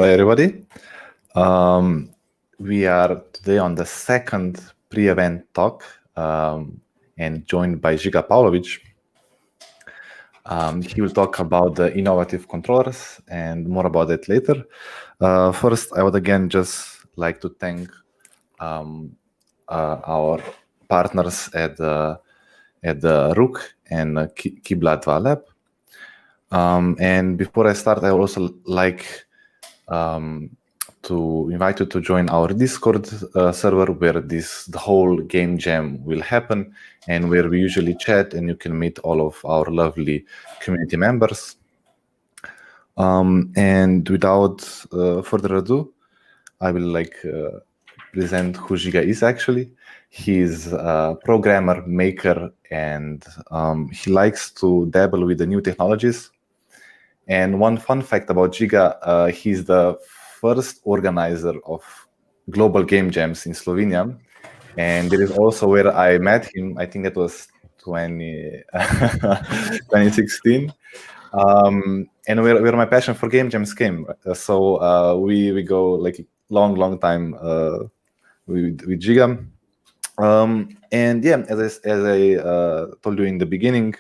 Hello, everybody. We are today on the second pre-event talk and joined by Žiga Pavlovič. He will talk about the innovative controllers and more about it later. First, I would again just like to thank our partners at the RUK and Kibla 2 Lab. And before I start, I would also like to invite you to join our Discord server where the whole game jam will happen and where we usually chat and you can meet all of our lovely community members. And without further ado, I will present who Žiga is actually. He's a programmer, maker, and he likes to dabble with the new technologies. And one fun fact about Žiga, he's the first organizer of global game jams in Slovenia. And it is also where I met him. I think that was 2016. And where my passion for game jams came. So we go like a long time with Žiga. And yeah, as I told you in the beginning,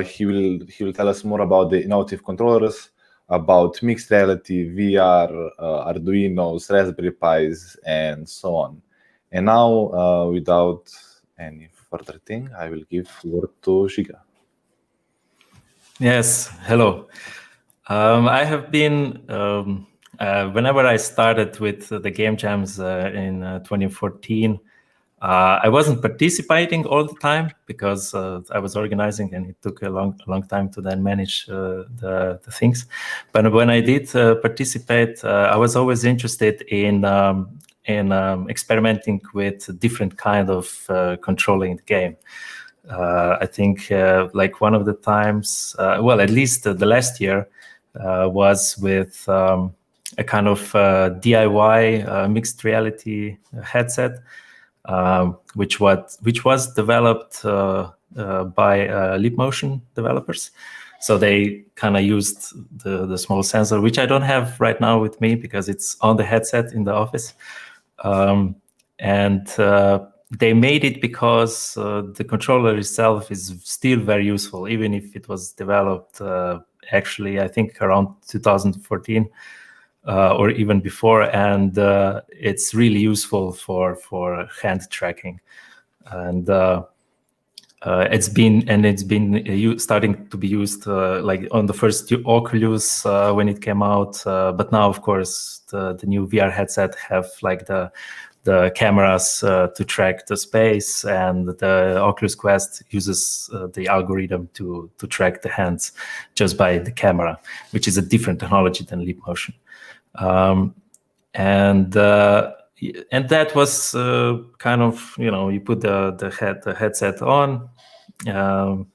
he will tell us more about the innovative controllers, about mixed reality, VR, Arduinos, Raspberry Pis, and so on. And now, without any further thing, I will give word to Žiga. Yes, hello. I have been, whenever I started with the game jams in 2014, I wasn't participating all the time because I was organizing and it took a long time to then manage the things. But when I did participate, I was always interested in experimenting with different kind of controlling the game. I think like one of the times, well, at least the last year was with a kind of DIY mixed reality headset. Which was developed by Leap Motion developers. So they kind of used the small sensor, which I don't have right now with me because it's on the headset in the office. And they made it because the controller itself is still very useful, even if it was developed actually, I think, around 2014. Or even before, and it's really useful for hand tracking, and it's been starting to be used like on the first Oculus when it came out, but now of course the new VR headset have like the cameras to track the space, and the Oculus Quest uses the algorithm to track the hands just by the camera, which is a different technology than Leap Motion. And that was kind of, you put the headset on, and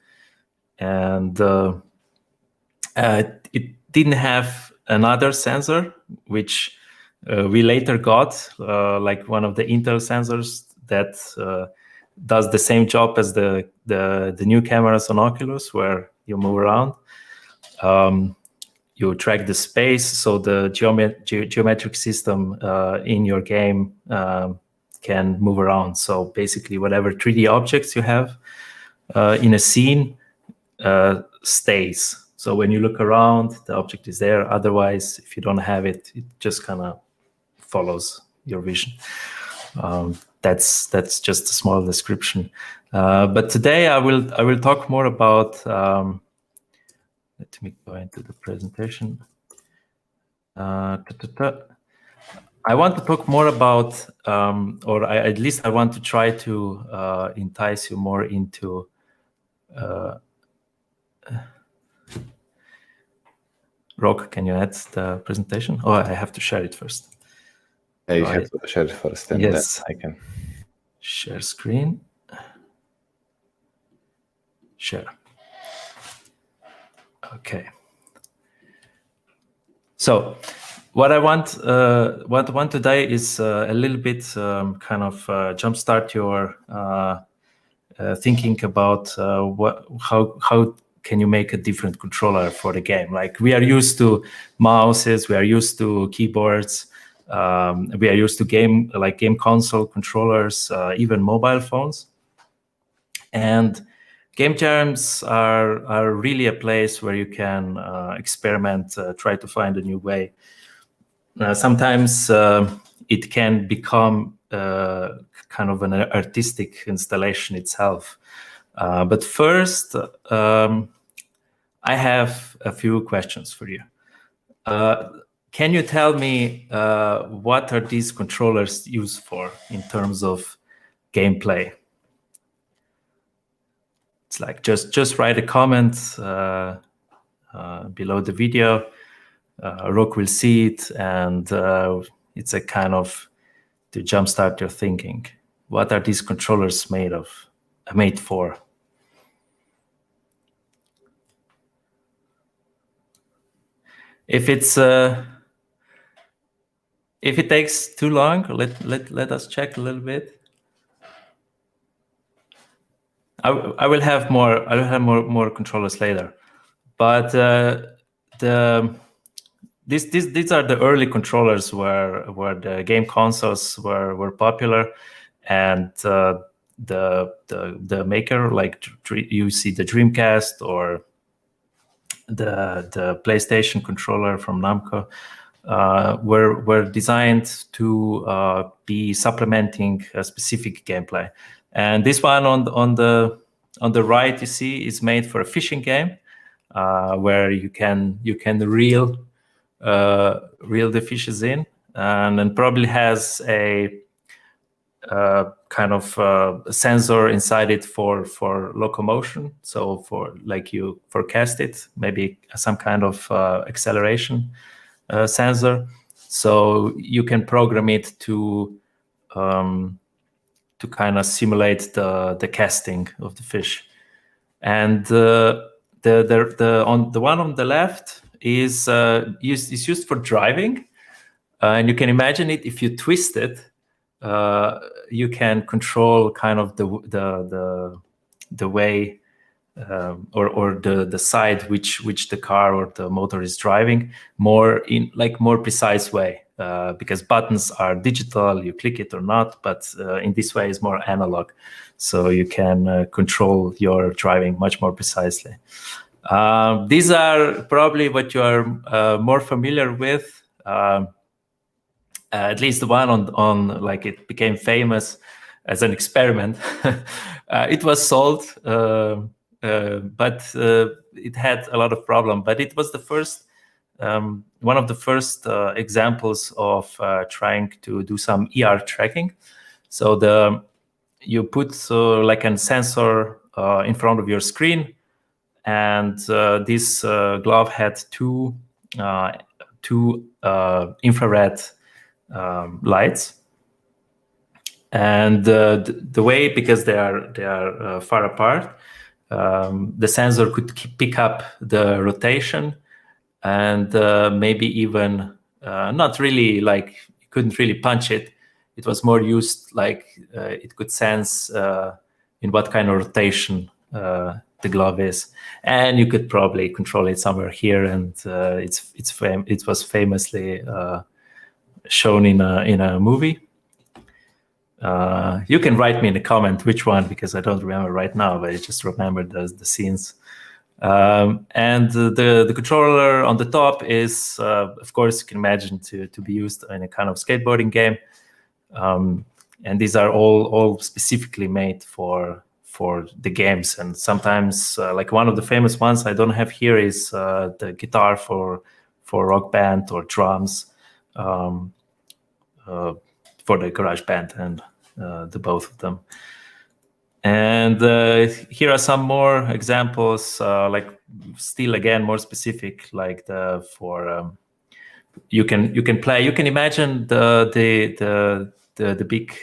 it didn't have another sensor, which we later got, like one of the Intel sensors that does the same job as the new cameras on Oculus, where you move around. You track the space, so the geometric system in your game can move around. So basically, whatever 3D objects you have in a scene stays. So when you look around, the object is there. Otherwise, if you don't have it, it just kind of follows your vision. That's just a small description. But today I will talk more about. Let me go into the presentation. I want to talk more about, at least I want to try to entice you more into. Rock, can you add the presentation? Oh, I have to share it first. Yeah, you have to share it first, and yes, then I can share screen. Share. Okay. So, what I want today is a little bit kind of jumpstart your thinking about how can you make a different controller for the game? Like, we are used to mouses, we are used to keyboards, we are used to game console controllers, even mobile phones. And game jams are really a place where you can experiment, try to find a new way. Sometimes it can become kind of an artistic installation itself. But first, I have a few questions for you. Can you tell me what are these controllers used for in terms of gameplay? It's like just write a comment below the video. Rook will see it, and it's a kind of to jumpstart your thinking. What are these controllers made for? If it takes too long, let us check a little bit. I will have more controllers later, but these are the early controllers where the game consoles were popular, and the maker, like you see the Dreamcast or the PlayStation controller from Namco, were designed to be supplementing a specific gameplay. And this one on the right, you see, is made for a fishing game, where you can reel the fishes in, and then probably has a kind of sensor inside it for locomotion. So you forecast it, maybe some kind of acceleration sensor. So you can program it to kind of simulate the casting of the fish. And the one on the left is used for driving, and you can imagine it. If you twist it, you can control kind of the way or the side which the car or the motor is driving more precise way, because buttons are digital, you click it or not, but in this way is more analog, so you can control your driving much more precisely. These are probably what you are more familiar with. At least the one on like it became famous as an experiment. It was sold, but it had a lot of problem. But it was the first, one of the first examples of trying to do some ER tracking. So you put like a sensor in front of your screen, and this glove had two infrared lights, and the way, because they are far apart, the sensor could pick up the rotation, and maybe even not really, like you couldn't really punch it. It was more used like it could sense in what kind of rotation the glove is, and you could probably control it somewhere here. And it was famously shown in a movie. You can write me in the comment which one, because I don't remember right now, but I just remember the scenes. And the controller on the top is, of course, you can imagine to be used in a kind of skateboarding game. And these are all specifically made for the games. And sometimes, like one of the famous ones I don't have here is the guitar for Rock Band or drums for the Garage Band, and the both of them. And here are some more examples, like still again more specific, like you can play. You can imagine the big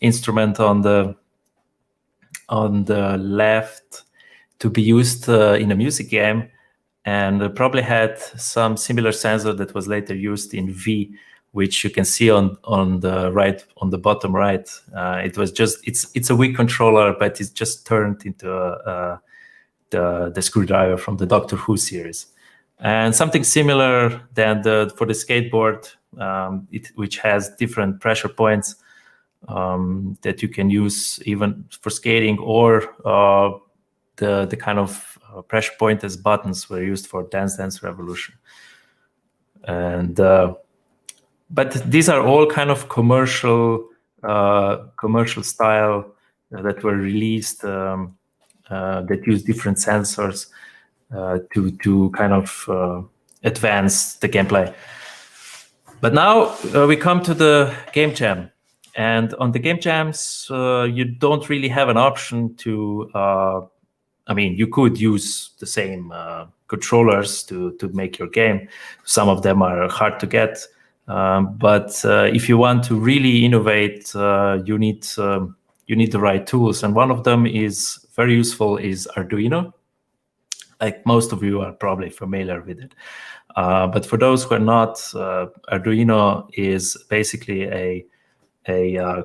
instrument on the left to be used in a music game, and probably had some similar sensor that was later used in V, which you can see on the right, on the bottom right. It was just it's a Wii controller, but it's just turned into the screwdriver from the Doctor Who series. And something similar than for the skateboard, which has different pressure points that you can use even for skating, or the kind of pressure point as buttons were used for Dance Dance Revolution. And but these are all kind of commercial style that were released that use different sensors to kind of advance the gameplay. But now we come to the game jam, and on the game jams you don't really have an option to. I mean, you could use the same controllers to make your game. Some of them are hard to get, but if you want to really innovate, you need the right tools, and one of them is very useful is Arduino. Like most of you are probably familiar with it, but for those who are not, Arduino is basically a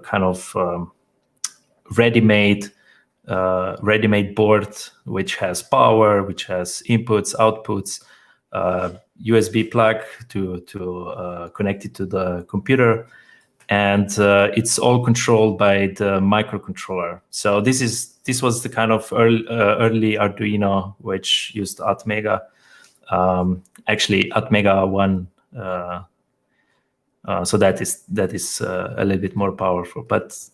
kind of ready-made board, which has power, which has inputs, outputs, USB plug to connect it to the computer, and it's all controlled by the microcontroller. So this was the kind of early Arduino, which used Atmega. Actually, Atmega 1. So that is a little bit more powerful, but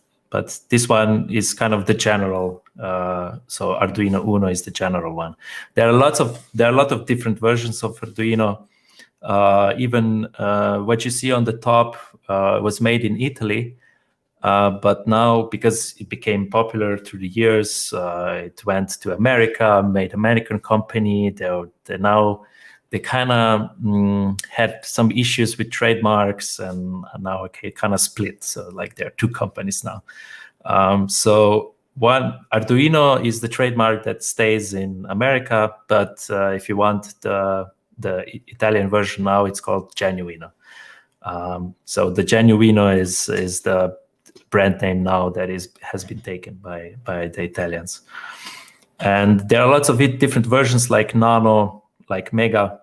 this one is kind of the general. So Arduino Uno is the general one. There are a lot of different versions of Arduino. Even what you see on the top was made in Italy, but now because it became popular through the years, it went to America, made American company. They kind of had some issues with trademarks, and now it kind of split. So like there are two companies now. So one, Arduino is the trademark that stays in America, but if you want the Italian version now, it's called Genuino. So the Genuino is the brand name now that has been taken by the Italians. And there are lots of different versions like Nano, like Mega.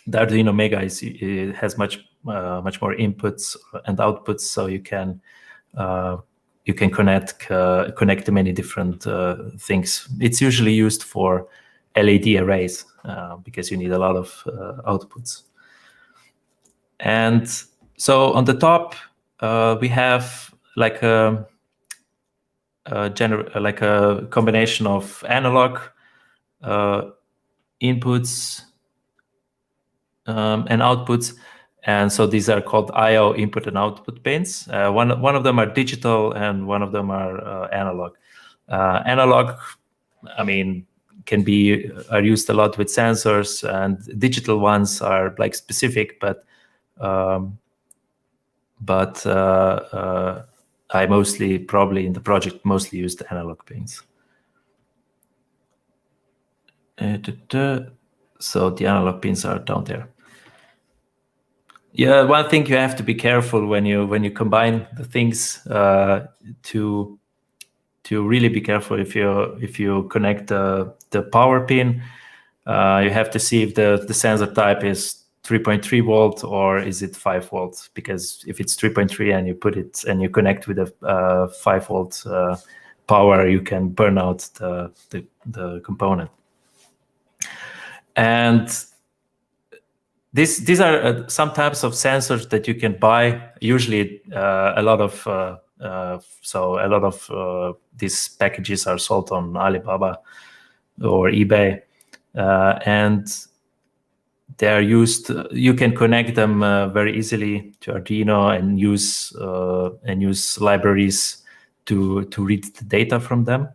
The Arduino Mega it has much more inputs and outputs, so you can connect to many different things. It's usually used for LED arrays because you need a lot of outputs. And so on the top we have like a combination of analog inputs and outputs, and so these are called I/O input and output pins. One of them are digital, and one of them are analog. Analog, I mean, are used a lot with sensors, and digital ones are like specific, but I mostly probably in the project mostly used analog pins. So the analog pins are down there. Yeah, one thing you have to be careful when you combine the things to really be careful if you connect the power pin. You have to see if the sensor type is 3.3 volt or is it 5 volts, because if it's 3.3 and you put it and you connect with a 5 volt power, you can burn out the component. And these are some types of sensors that you can buy. Usually a lot of these packages are sold on Alibaba or eBay, and they're used. You can connect them very easily to Arduino and use libraries to read the data from them.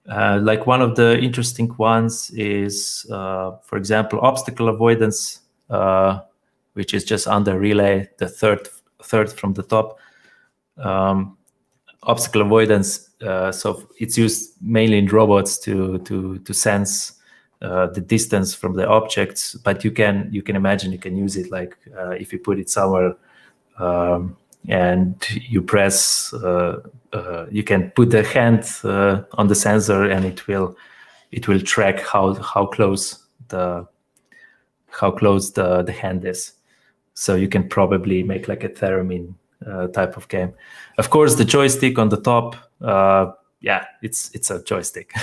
Like one of the interesting ones is, for example, obstacle avoidance, which is just under relay, the third from the top. Obstacle avoidance, so it's used mainly in robots to sense the distance from the objects, but you can imagine you can use it like if you put it somewhere and you press, you can put the hand on the sensor and it will it will track how close the hand is. So you can probably make like a theremin type of game. Of course, the joystick on the top, it's a joystick.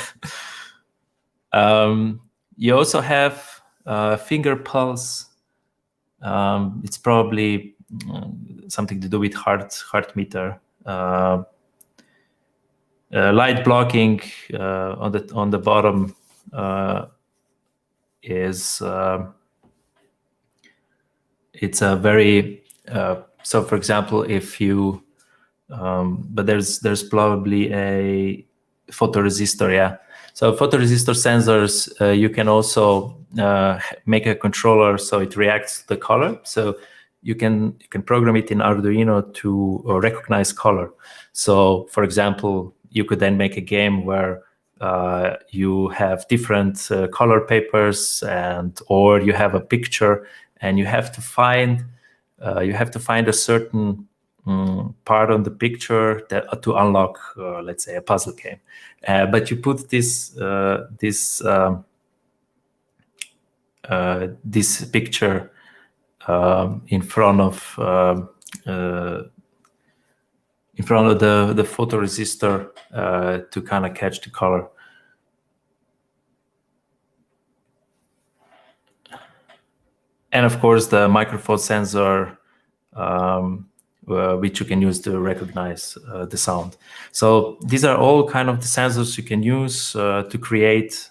You also have finger pulse. It's probably something to do with heart meter. Light blocking on the bottom is it's a very so for example, if you but there's probably a photoresistor, yeah. So photoresistor sensors, you can also make a controller so it reacts to the color. So you can program it in Arduino to recognize color. So for example, you could then make a game where you have different color papers, or you have a picture, and you have to find a certain part on the picture to unlock, let's say, a puzzle game. But you put this picture in front of the photoresistor to kind of catch the color. And of course, the microphone sensor, which you can use to recognize the sound. So these are all kind of the sensors you can use to create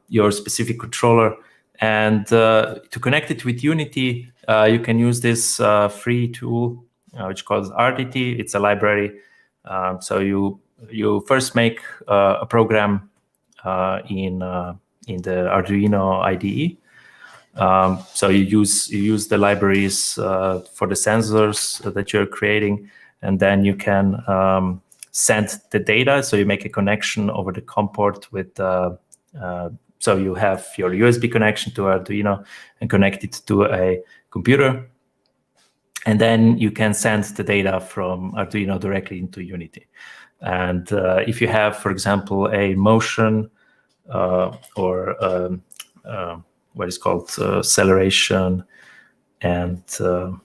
your specific controller. And to connect it with Unity, you can use this free tool, which is called RDT. It's a library. So you first make a program in the Arduino IDE. So you use the libraries for the sensors that you're creating, and then you can send the data. So you make a connection over the COM port with. So you have your USB connection to Arduino and connect it to a computer, and then you can send the data from Arduino directly into Unity. And if you have, for example, a motion or what is called acceleration, and so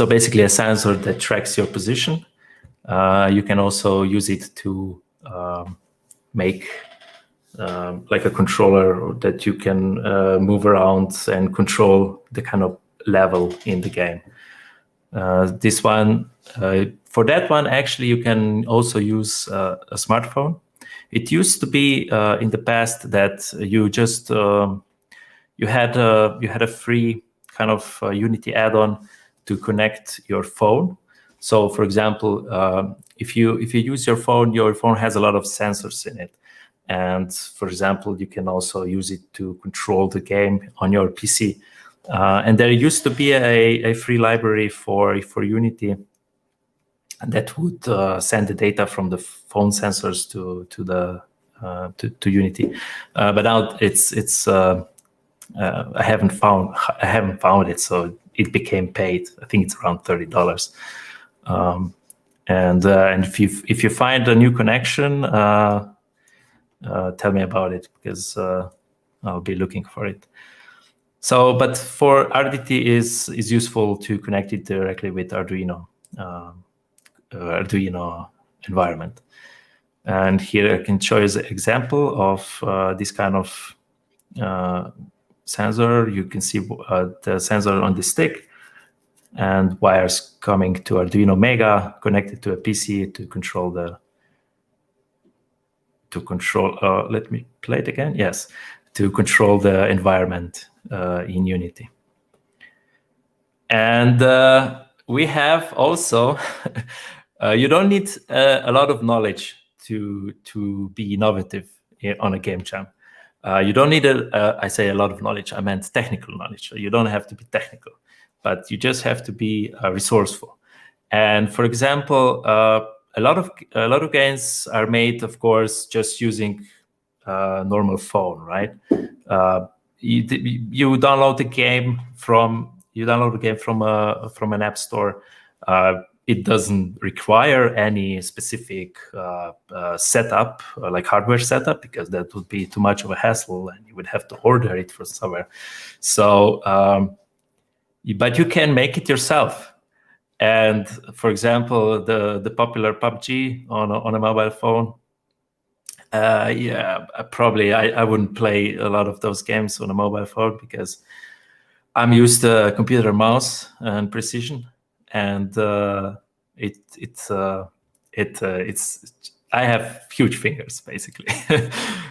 basically a sensor that tracks your position, you can also use it to make like a controller that you can move around and control the kind of level in the game. This one, for that one, actually, you can also use a smartphone. It used to be in the past that you just you had a free kind of Unity add-on to connect your phone. So, for example, if you use your phone has a lot of sensors in it. And for example, you can also use it to control the game on your PC. And there used to be a free library for Unity that would send the data from the phone sensors to Unity. But now it's I haven't found it, so it became paid. I think it's around $30. And if you find a new connection, tell me about it, because I'll be looking for it. So, but for RDT is useful to connect it directly with Arduino environment. And here I can show you an example of this kind of sensor. You can see the sensor on the stick and wires coming to Arduino Mega connected to a PC to control let me play it again. Yes, to control the environment in Unity. And we have also, you don't need a lot of knowledge to be innovative on a game jam. You don't need I say a lot of knowledge, I meant technical knowledge. You don't have to be technical, but you just have to be resourceful. And for example, a lot of games are made, of course, just using normal phone, right? You download the game from an app store. it doesn't require any specific setup, like hardware setup, because that would be too much of a hassle and you would have to order it from somewhere. So, but you can make it yourself. And for example, the popular PUBG on a mobile phone, probably I wouldn't play a lot of those games on a mobile phone because I'm used to computer mouse and precision, and it's I have huge fingers basically,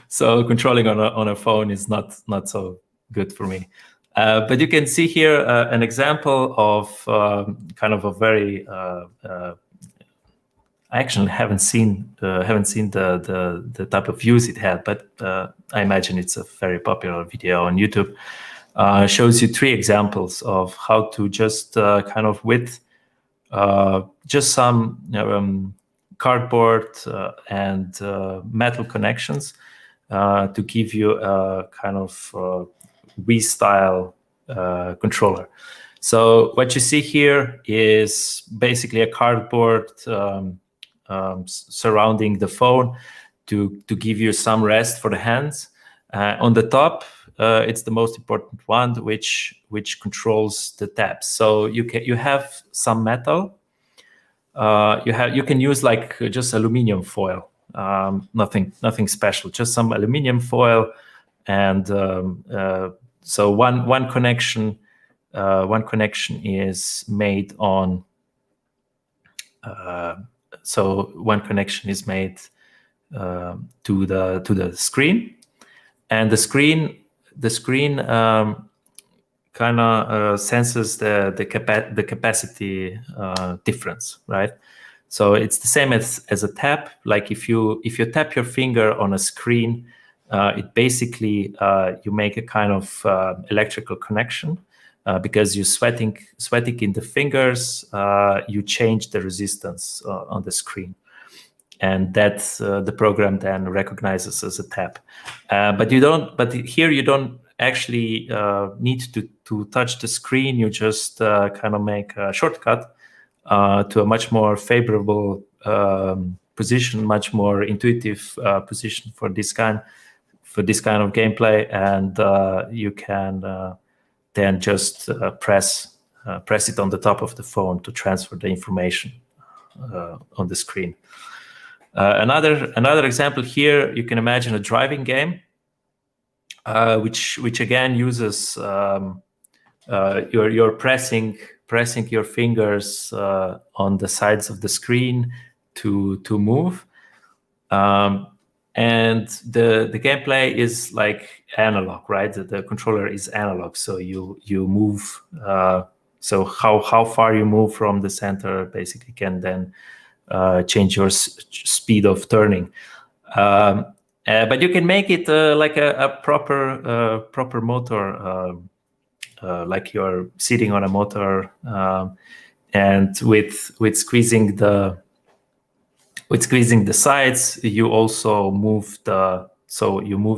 so controlling on a phone is not so good for me. But you can see here an example of kind of a very I actually haven't seen the type of views it had, but I imagine it's a very popular video on YouTube. Shows you 3 examples of how to just kind of with just some cardboard and metal connections to give you a kind of Wii style controller. So what you see here is basically a cardboard surrounding the phone to give you some rest for the hands. On the top, it's the most important one, which controls the tabs. So you have some metal. You can use like just aluminum foil, nothing special, just some aluminum foil, and so one connection is made on. So one connection is made to the screen, and the screen kind of senses the capacity difference, right? So it's the same as a tap. Like if you tap your finger on a screen, it basically you make a kind of electrical connection. Because you're sweating in the fingers, you change the resistance on the screen, and that's the program then recognizes as a tap. But here you don't actually need to touch the screen. You just kind of make a shortcut to a much more favorable position, much more intuitive position for this kind of gameplay, and you can. Then just press it on the top of the phone to transfer the information on the screen. Another example here, you can imagine a driving game, which again uses you're pressing your fingers on the sides of the screen to move. And the gameplay is like analog, right? The controller is analog, so you move. So how far you move from the center basically can then change your speed of turning. But you can make it like a proper motor, like you're sitting on a motor, and with squeezing the sides, you also move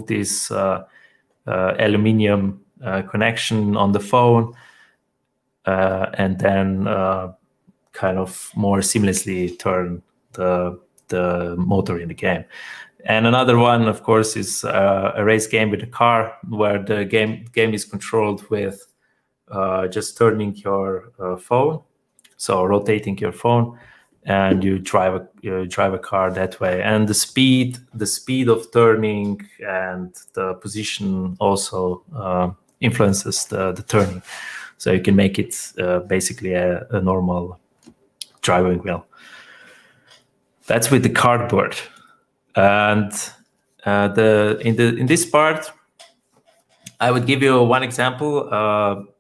this aluminum connection on the phone, and then kind of more seamlessly turn the motor in the game. And another one, of course, is a race game with a car, where the game is controlled with just turning your phone, so rotating your phone, and you drive a car that way. And the speed of turning and the position also influences the turning. So you can make it basically a normal driving wheel. That's with the cardboard. And in this part, I would give you one example.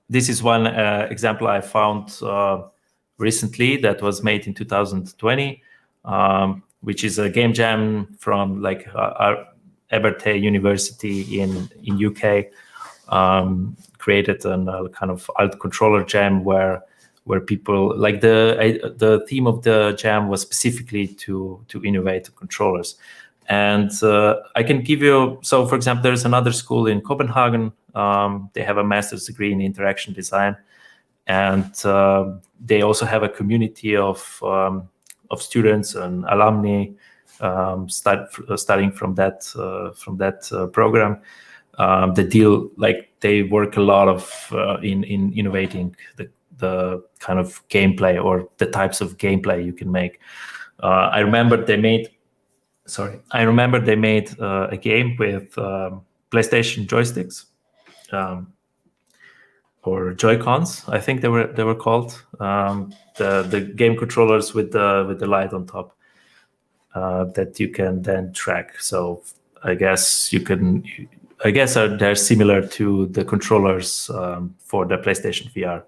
This is one example I found recently that was made in 2020, which is a game jam from like Abertay University in UK. Created a kind of alt controller jam where people like the theme of the jam was specifically to innovate controllers. And I can give you, so for example, there's another school in Copenhagen. They have a master's degree in interaction design, and they also have a community of students and alumni starting from that program. They work a lot of in innovating the kind of gameplay or the types of gameplay you can make. I remember they made a game with PlayStation joysticks, or Joy-Cons, I think they were called. The game controllers with the light on top that you can then track. So I guess they're similar to the controllers for the PlayStation VR.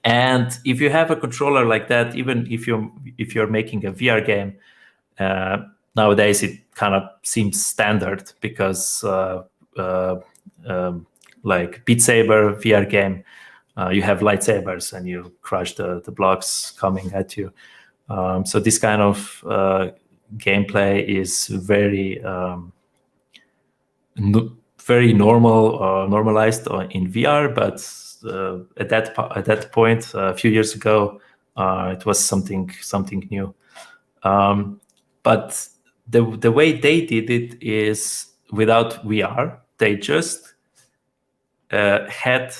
And if you have a controller like that, even if you're making a VR game, nowadays it kind of seems standard, because like Beat Saber VR game, you have lightsabers and you crush the blocks coming at you. So this kind of gameplay is very normalized in VR, but at that point, a few years ago, it was something new. But the way they did it is without VR. They just had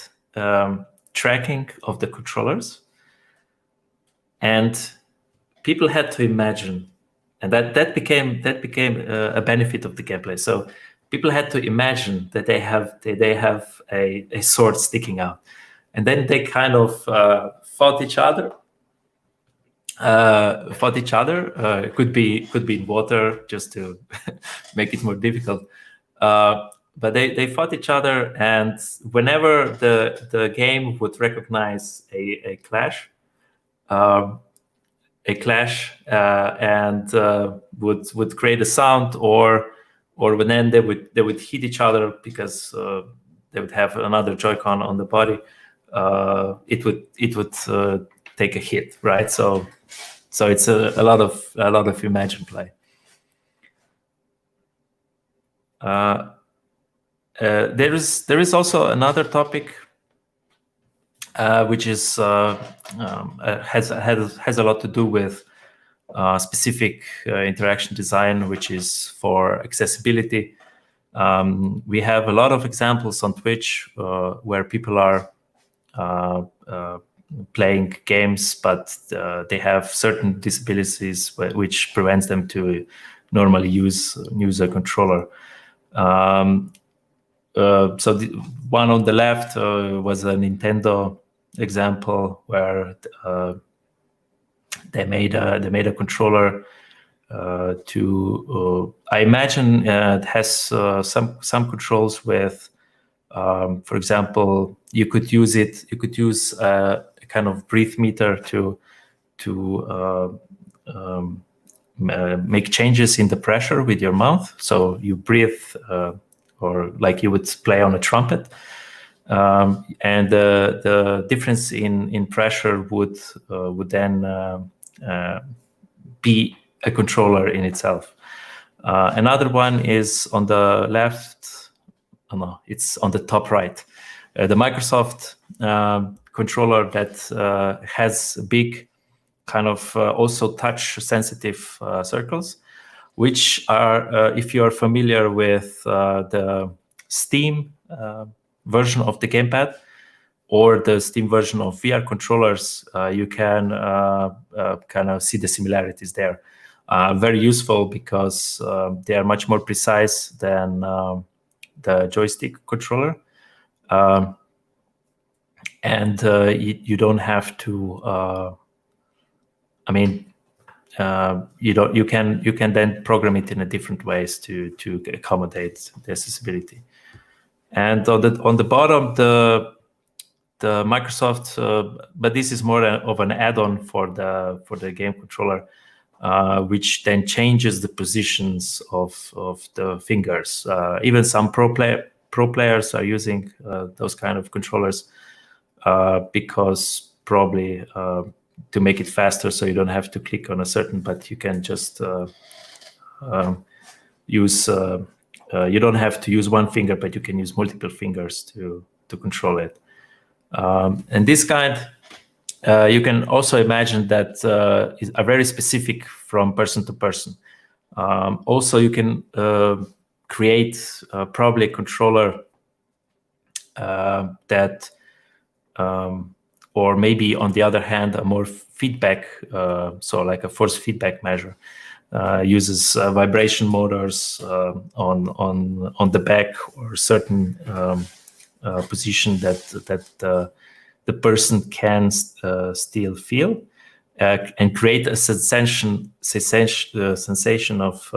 tracking of the controllers, and people had to imagine, and that became a benefit of the gameplay. So people had to imagine that they have a sword sticking out, and then they kind of fought each other. Could be in water, just to make it more difficult. But they fought each other, and whenever the game would recognize a clash, and would create a sound, or when then they would hit each other because they would have another Joy-Con on the body, it would take a hit, right? So it's a lot of imagine play. There is also another topic which is has a lot to do with specific interaction design, which is for accessibility. We have a lot of examples on Twitch where people are playing games, but they have certain disabilities which prevents them to normally use a controller. So the one on the left was a Nintendo example where they made a controller to I imagine it has some controls with for example, you could use a kind of breath meter to make changes in the pressure with your mouth. So you breathe, or like you would play on a trumpet, and the difference in pressure would then be a controller in itself. Another one is on the left. Oh no, it's on the top right. The Microsoft controller that has big kind of also touch sensitive circles, which are, if you are familiar with the Steam version of the gamepad or the Steam version of VR controllers, you can kind of see the similarities there. Very useful because they are much more precise than the joystick controller. And you don't have to. You can then program it in a different ways to accommodate the accessibility. And on the bottom, the Microsoft, but this is more of an add-on for the game controller, which then changes the positions of the fingers. Even some pro players are using those kind of controllers because probably to make it faster, so you don't have to click on a certain, but you can just use. You don't have to use one finger, but you can use multiple fingers to control it. And this kind, you can also imagine that are very specific from person to person. Also, you can create probably a controller that, or maybe on the other hand, a more feedback, so like a force feedback measure, uses vibration motors on the back or certain position that the person can still feel, and create a sensation of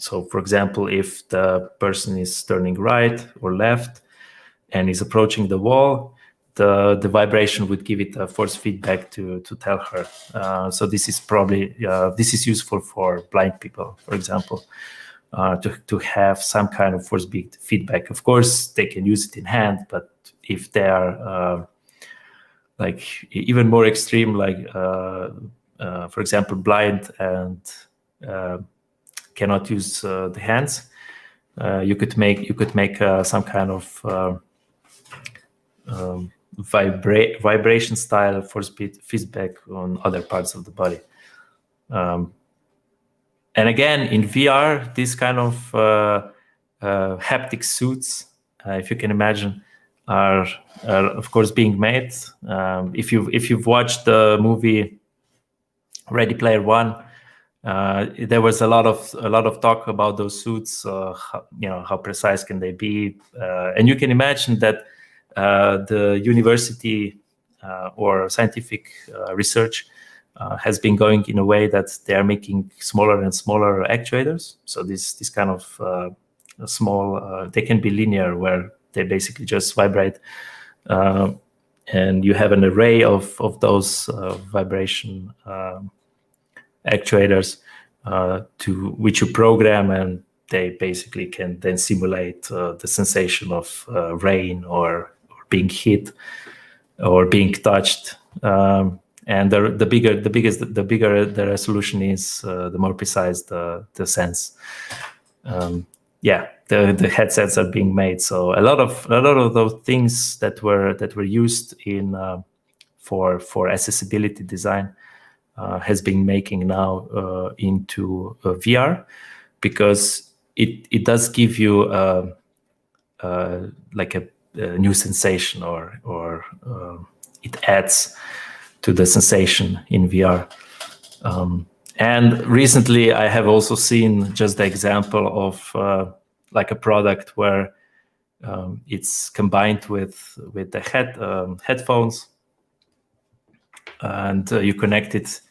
so for example, if the person is turning right or left and is approaching the wall, the vibration would give it a force feedback to tell her. So this is probably this is useful for blind people, for example, to have some kind of force feedback. Of course, they can use it in hand, but if they are like even more extreme, like for example, blind and cannot use the hands, you could make some kind of vibration style force feedback on other parts of the body. And again, in VR, this kind of haptic suits, if you can imagine, are of course being made. If you've watched the movie Ready Player One, there was a lot of talk about those suits. How precise can they be? And you can imagine that the university or scientific research has been going in a way that they are making smaller and smaller actuators. So this kind of small, they can be linear, where they basically just vibrate, and you have an array of those vibration actuators to which you program, and they basically can then simulate the sensation of rain or being hit or being touched. And the bigger the resolution is, the more precise the sense. The headsets are being made. So a lot of those things that were used in for accessibility design has been making now into VR, because it does give you like a new sensation, or it adds to the sensation in VR. And recently, I have also seen just the example of like a product where it's combined with the headphones, and you connect it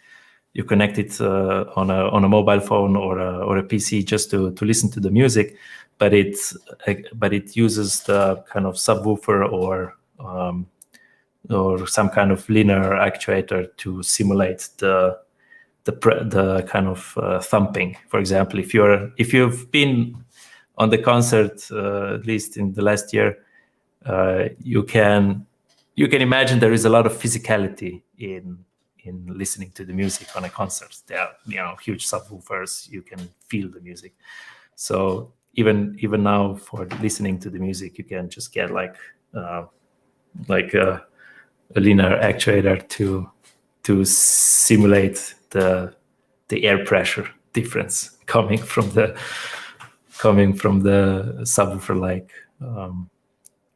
on a mobile phone or a PC just to listen to the music, but it uses the kind of subwoofer or some kind of linear actuator to simulate the kind of thumping. For example, if you've been on the concert, at least in the last year, you can imagine there is a lot of physicality in listening to the music on a concert. There are huge subwoofers. You can feel the music. So even now, for listening to the music, you can just get like a linear actuator to simulate the air pressure difference coming from the subwoofer like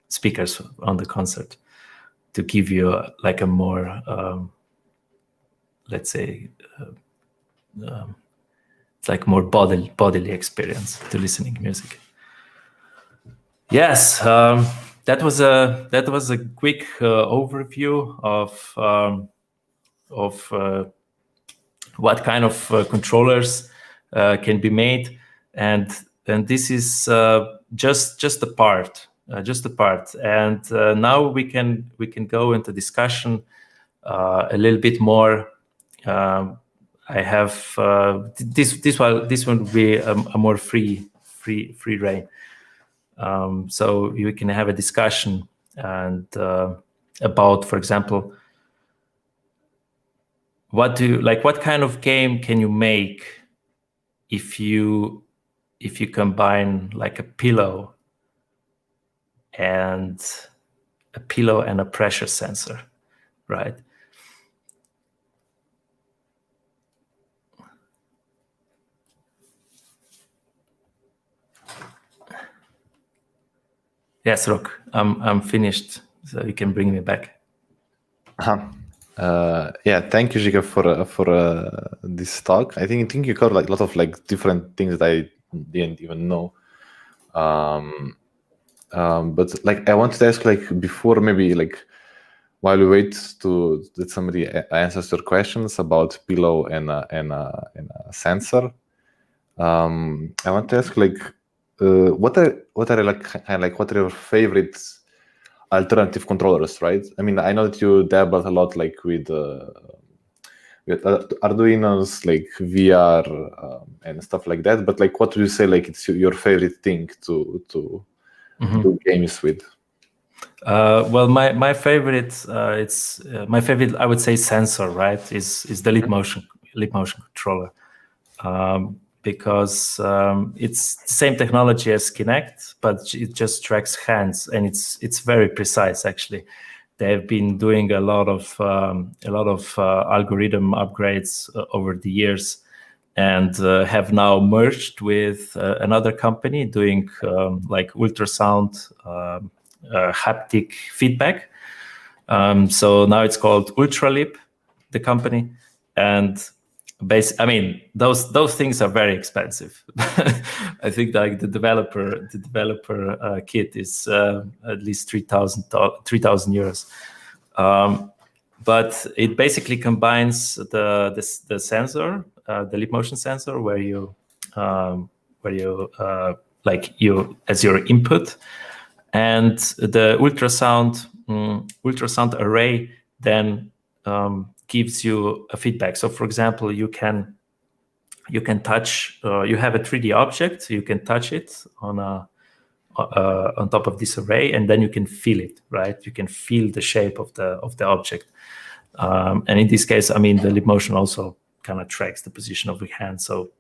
speakers on the concert, to give you like a more let's say it's like more bodily experience to listening music. Yes, that was a quick overview of what kind of controllers can be made, and this is just a part. And now we can go into discussion a little bit more. I have this one will be a more free reign. So you can have a discussion and about, for example, what kind of game can you make if you combine like a pillow and a pillow and a pressure sensor, right? Yes, Rok, I'm finished, so you can bring me back. Yeah, thank you, Žiga, for this talk. I think you covered like a lot of like different things that I didn't even know. But like I wanted to ask, like, before, maybe like while we wait that somebody answers your questions about pillow and a sensor, I want to ask, like, what are like kind of like what are your favorite alternative controllers, right? I mean, I know that you dabbled a lot like with Arduinos, like VR and stuff like that. But like, what would you say like it's your favorite thing to do games with? Well, my favorite, my favorite, I would say, sensor, right, is the leap motion controller, because it's the same technology as Kinect, but it just tracks hands, and it's very precise. Actually, they've been doing a lot of algorithm upgrades over the years, and have now merged with another company doing like ultrasound haptic feedback. So now it's called Ultraleap, the company, and I mean, those things are very expensive. I think like the developer kit is at least 3,000 euros. But it basically combines the sensor, the leap motion sensor, where you like you as your input, and the ultrasound array then gives you a feedback. So, for example, you can touch. You have a 3D object. You can touch it on top of this array, and then you can feel it. Right? You can feel the shape of the object. And in this case, I mean, the leap motion also kind of tracks the position of the hand, so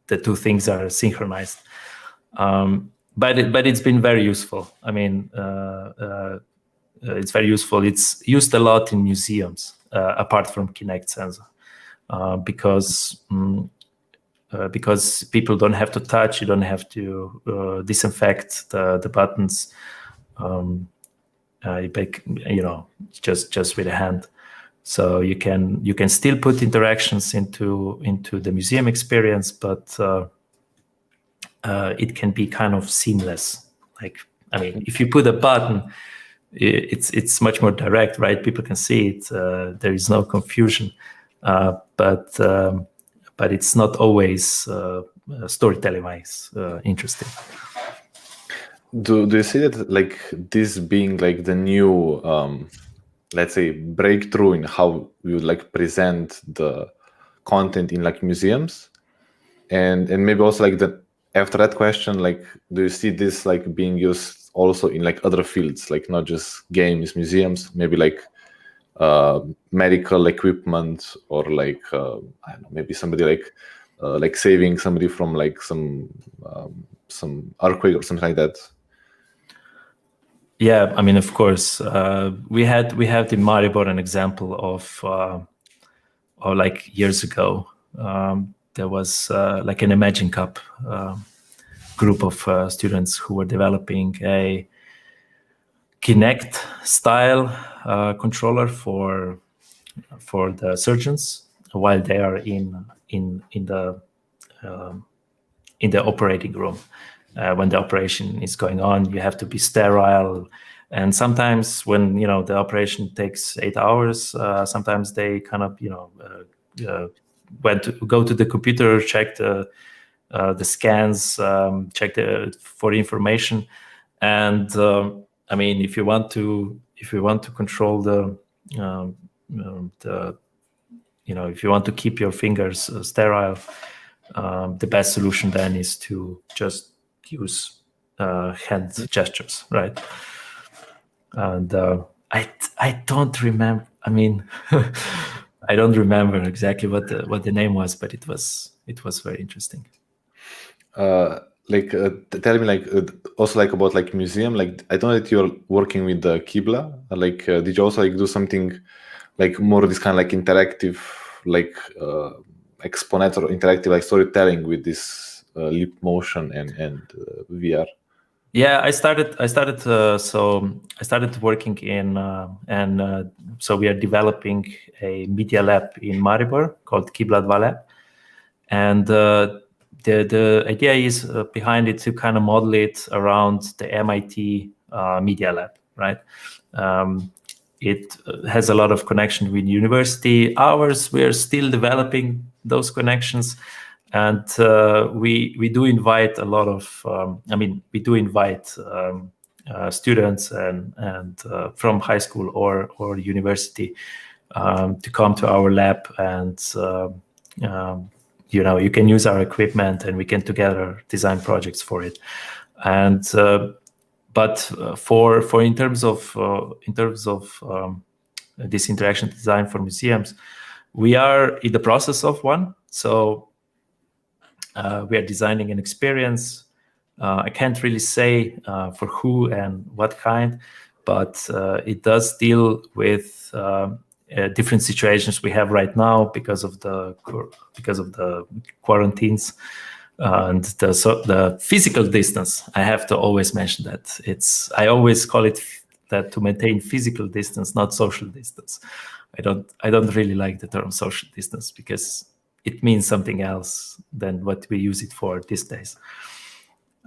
the two things are synchronized. But it's been very useful. I mean, it's very useful. It's used a lot in museums, apart from Kinect sensor, because people don't have to touch. You don't have to disinfect the buttons. Just with a hand. So you can still put interactions into the museum experience, but it can be kind of seamless. Like, I mean, if you put a button, it's much more direct, right? People can see it. There is no confusion, but it's not always storytelling-wise interesting. Do you see that like this being like the new let's say breakthrough in how you like present the content in like museums, and maybe also like that after that question, like, do you see this like being used also in like other fields, like not just games, museums, maybe like medical equipment, or like I don't know, maybe somebody like saving somebody from like some earthquake or something like that? Yeah, I mean, of course, we had in Maribor an example of like years ago. There was like an Imagine Cup group of students who were developing a Kinect style controller for the surgeons while they are in the operating room. When the operation is going on, you have to be sterile, and sometimes when the operation takes 8 hours, sometimes they kind of go to the computer, check the scans, check for information, and I mean, if you want to control if you want to keep your fingers sterile, the best solution then is to just use hand gestures, right? And I don't remember. I mean, I don't remember exactly what the name was, but it was very interesting. tell me also about museum. I know that you're working with the Kibla. Did you also do something more this kind of interactive, exponent or interactive storytelling with this lip motion and VR? Yeah, I started working in so we are developing a media lab in Maribor called Kibla 2 Lab, and the idea is behind it to kind of model it around the MIT media lab, right? It has a lot of connection with university. Ours, we are still developing those connections. And we do invite a lot of, we do invite students and from high school or university to come to our lab, and you can use our equipment and we can together design projects for it. And but for in terms of this interaction design for museums, we are in the process of one. So we are designing an experience. I can't really say for who and what kind, but it does deal with different situations we have right now because of the quarantines and the physical distance. I have to always mention that I always call it that to maintain physical distance, not social distance. I don't really like the term social distance because it means something else than what we use it for these days.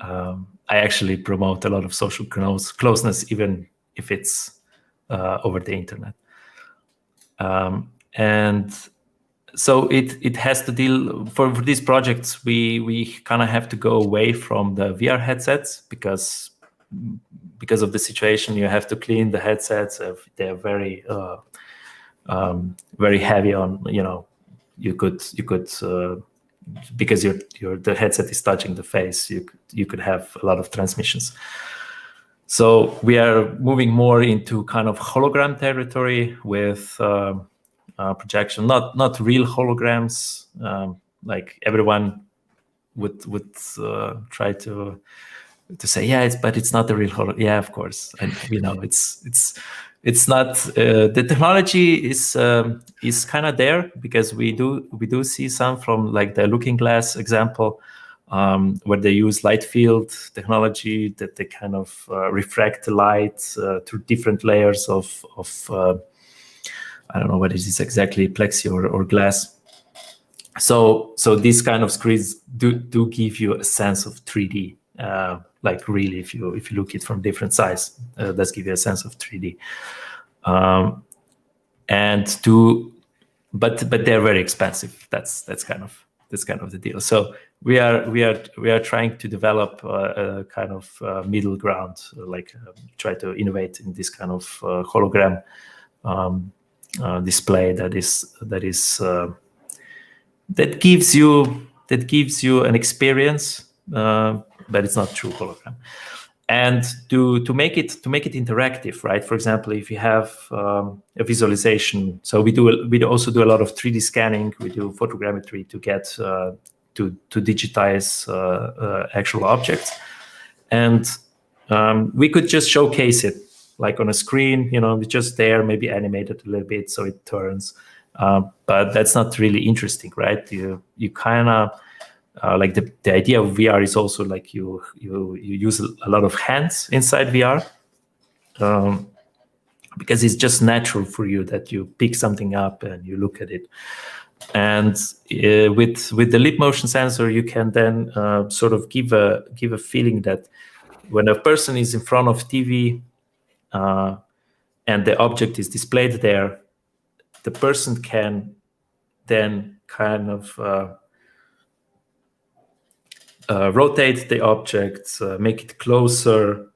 I actually promote a lot of social closeness, even if it's over the internet. And so it has to deal, for these projects, we kind of have to go away from the VR headsets because of the situation. You have to clean the headsets. They're very very heavy on, you could because the headset is touching the face, you could have a lot of transmissions. So we are moving more into kind of hologram territory with projection, not real holograms, like everyone would try to say, yeah, but it's not a real hologram. Yeah, of course, and it's not. The technology is kind of there because we do see some from like the Looking Glass example, where they use light field technology that they kind of refract the light through different layers of I don't know what it is exactly, plexi or glass. So these kind of screens do give you a sense of 3D. Like really, if you look at it from different size, does give you a sense of 3D. But they're very expensive. That's kind of the deal. So we are trying to develop a kind of middle ground, try to innovate in this kind of hologram display that gives you an experience, but it's not true hologram. And to make it interactive, right? For example, if you have a visualization, so we also do a lot of 3D scanning. We do photogrammetry to get to digitize actual objects, and we could just showcase it like on a screen. It's just there, maybe animated a little bit so it turns, but that's not really interesting, right? You kind of like the idea of VR is also like you use a lot of hands inside VR, because it's just natural for you that you pick something up and you look at it. And with the lip motion sensor, you can then sort of give a feeling that when a person is in front of TV and the object is displayed there, the person can then kind of rotate the object, make it closer,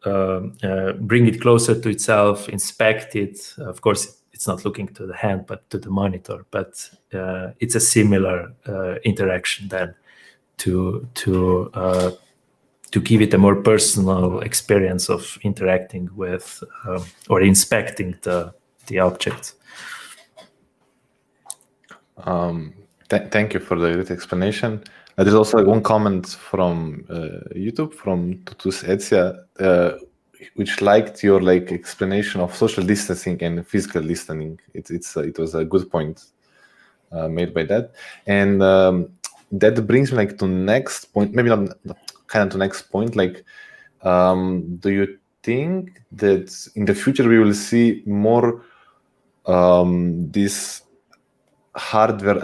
bring it closer to itself, inspect it. Of course, it's not looking to the hand, but to the monitor. But it's a similar interaction then to give it a more personal experience of interacting with or inspecting the object. Thank you for the explanation. There's also like one comment from YouTube from Tutus Etsia, which liked your like explanation of social distancing and physical distancing. It was a good point made by that, and that brings me like to next point. Maybe not kind of to next point. Like, do you think that in the future we will see more this hardware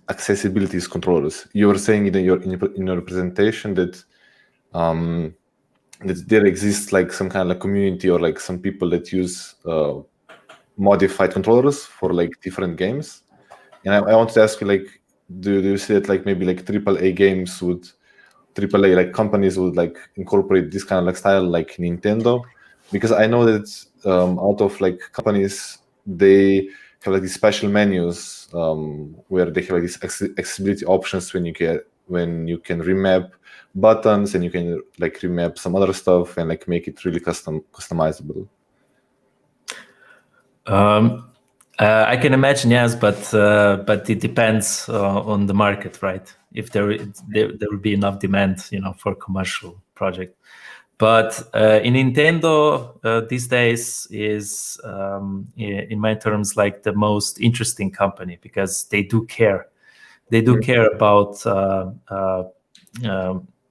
accessibility controllers? You were saying in your presentation that that there exists like some kind of like community or like some people that use modified controllers for like different games. And I wanted to ask you, like, do you see that like maybe like AAA games would, AAA like companies would like incorporate this kind of like style like Nintendo? Because I know that out of like companies, they have like these special menus where they have like these accessibility options when you can remap buttons and you can like remap some other stuff and like make it really customizable. I can imagine, yes, but it depends on the market, right? If there will be enough demand, for a commercial project. But in Nintendo these days is, in my terms, like the most interesting company because they do care. They do care about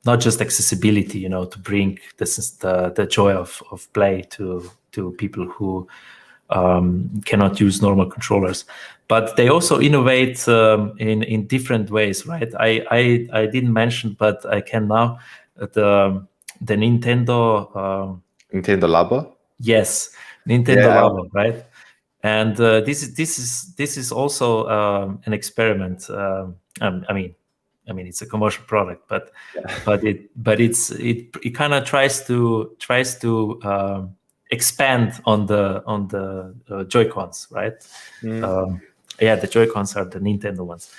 not just accessibility, to bring the joy of play to people who cannot use normal controllers, but they also innovate in different ways, right? I didn't mention, but I can now. The Nintendo Labo. Yes, Nintendo Labo, right? And this is also an experiment. I mean, it's a commercial product, but it kind of tries to expand on the Joy-Cons, right? The Joy-Cons are the Nintendo ones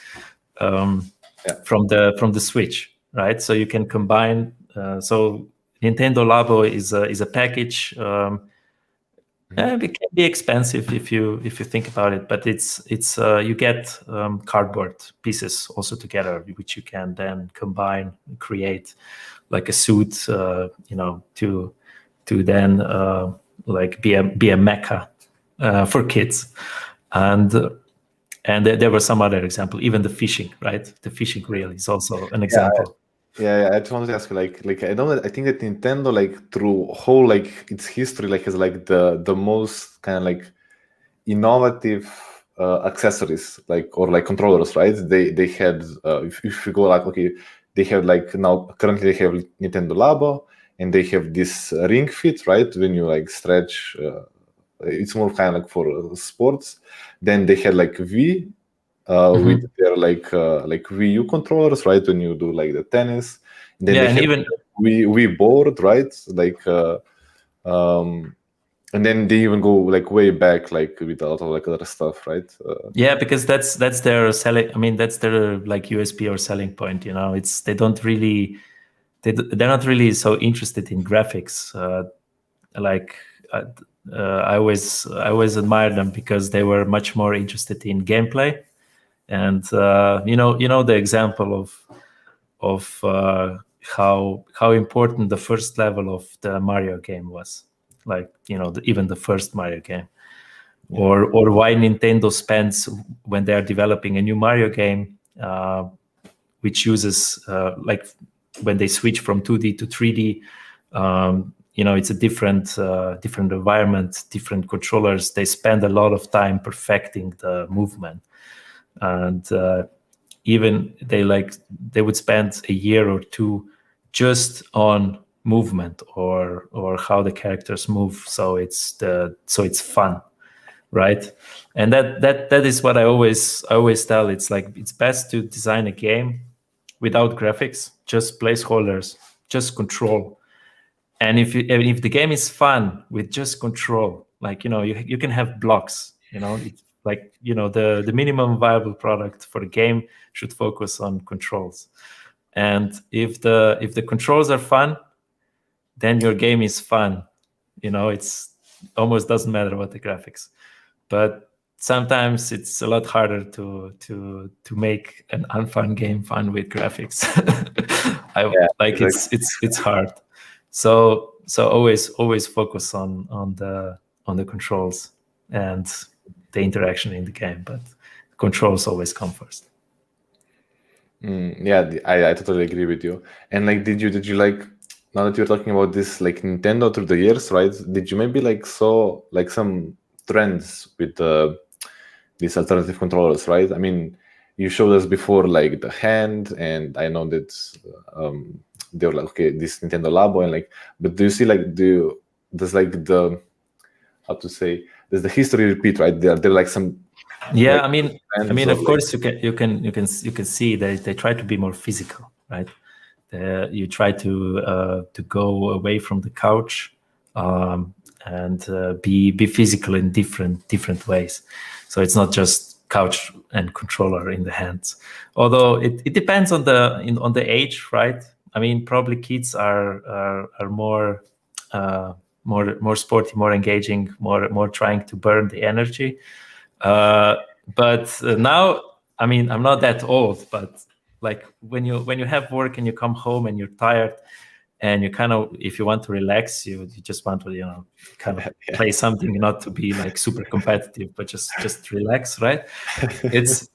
from the Switch, right? So you can combine. So Nintendo Labo is a package. It can be expensive if you think about it, but it's you get cardboard pieces also together, which you can then combine and create like a suit, to then like be a mecha for kids, and there were some other example. Even the fishing, right? The fishing reel is also an example. Yeah, I just wanted to ask you, like I think that Nintendo, like through whole like its history, like has like the most kind of like innovative accessories, like or like controllers, right? They had if you go like they have like now currently they have Nintendo Labo and they have this ring fit, right? When you like stretch, it's more kind of like for sports. Then they had like Wii. With their like Wii U controllers, right? When you do like the tennis, and then and even Wii board, right? Like, and then they even go like way back, like with a lot of like other stuff, right? Because that's their selling. I mean, that's their like USP or selling point. It's they're not really so interested in graphics. I always admired them because they were much more interested in gameplay. And the example of how important the first level of the Mario game was, like even the first Mario game, or why Nintendo spends when they are developing a new Mario game, which uses like when they switch from 2D to 3D. It's a different environment, different controllers. They spend a lot of time perfecting the movement. And even they would spend a year or two just on movement or how the characters move, so it's fun, right? And that is what I always tell. It's like it's best to design a game without graphics, just placeholders, just control. And if the game is fun with just control, like you can have blocks, it's like the minimum viable product for the game should focus on controls. And if the controls are fun, then your game is fun. It's almost doesn't matter about the graphics. But sometimes it's a lot harder to make an unfun game fun with graphics. It's hard. So always focus on the controls and the interaction in the game, but controls always come first. Yeah, I totally agree with you. And like, did you like, now that you're talking about this, like Nintendo through the years, right? Did you maybe like saw like some trends with these alternative controllers, right? I mean, you showed us before like the hand, and I know that they were like, okay, this Nintendo Labo, and like, but do you see like there's like the, how to say, there's the history repeat, right? There like some. Yeah, like, I mean, of course, you can see that they try to be more physical, right? You try to go away from the couch and be physical in different ways. So it's not just couch and controller in the hands. Although it depends on the age, right? I mean, probably kids are more sporty, more engaging, more trying to burn the energy. But now, I mean, I'm not that old, but like when you have work and you come home and you're tired and you kind of, if you want to relax, you just want to, kind of play something, not to be like super competitive, but just relax, right? It's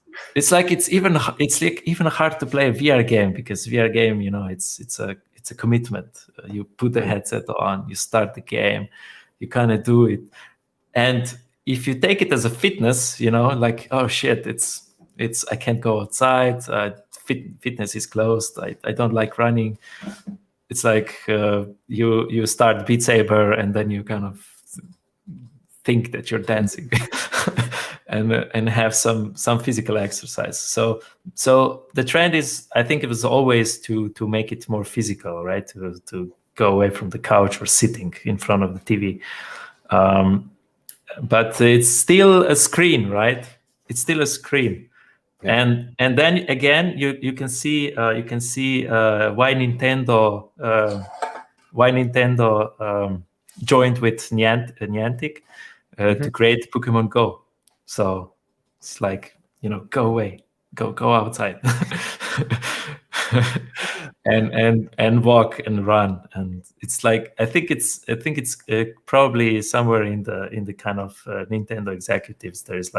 like it's even hard to play a VR game, because VR game, it's a commitment. You put the headset on, you start the game, you kind of do it. And if you take it as a fitness, like, oh shit, it's I can't go outside, fitness is closed, I don't like running. It's like you start Beat Saber and then you kind of think that you're dancing and have some physical exercise. So the trend is, I think it was always to make it more physical, right? To go away from the couch or sitting in front of the TV. But it's still a screen, right? It's still a screen. Yeah. And then again, you can see why Nintendo joined with Niantic to create Pokemon Go. So it's like, go away, go outside, and walk and run. And it's like, I think it's probably somewhere in the kind of Nintendo executives, there's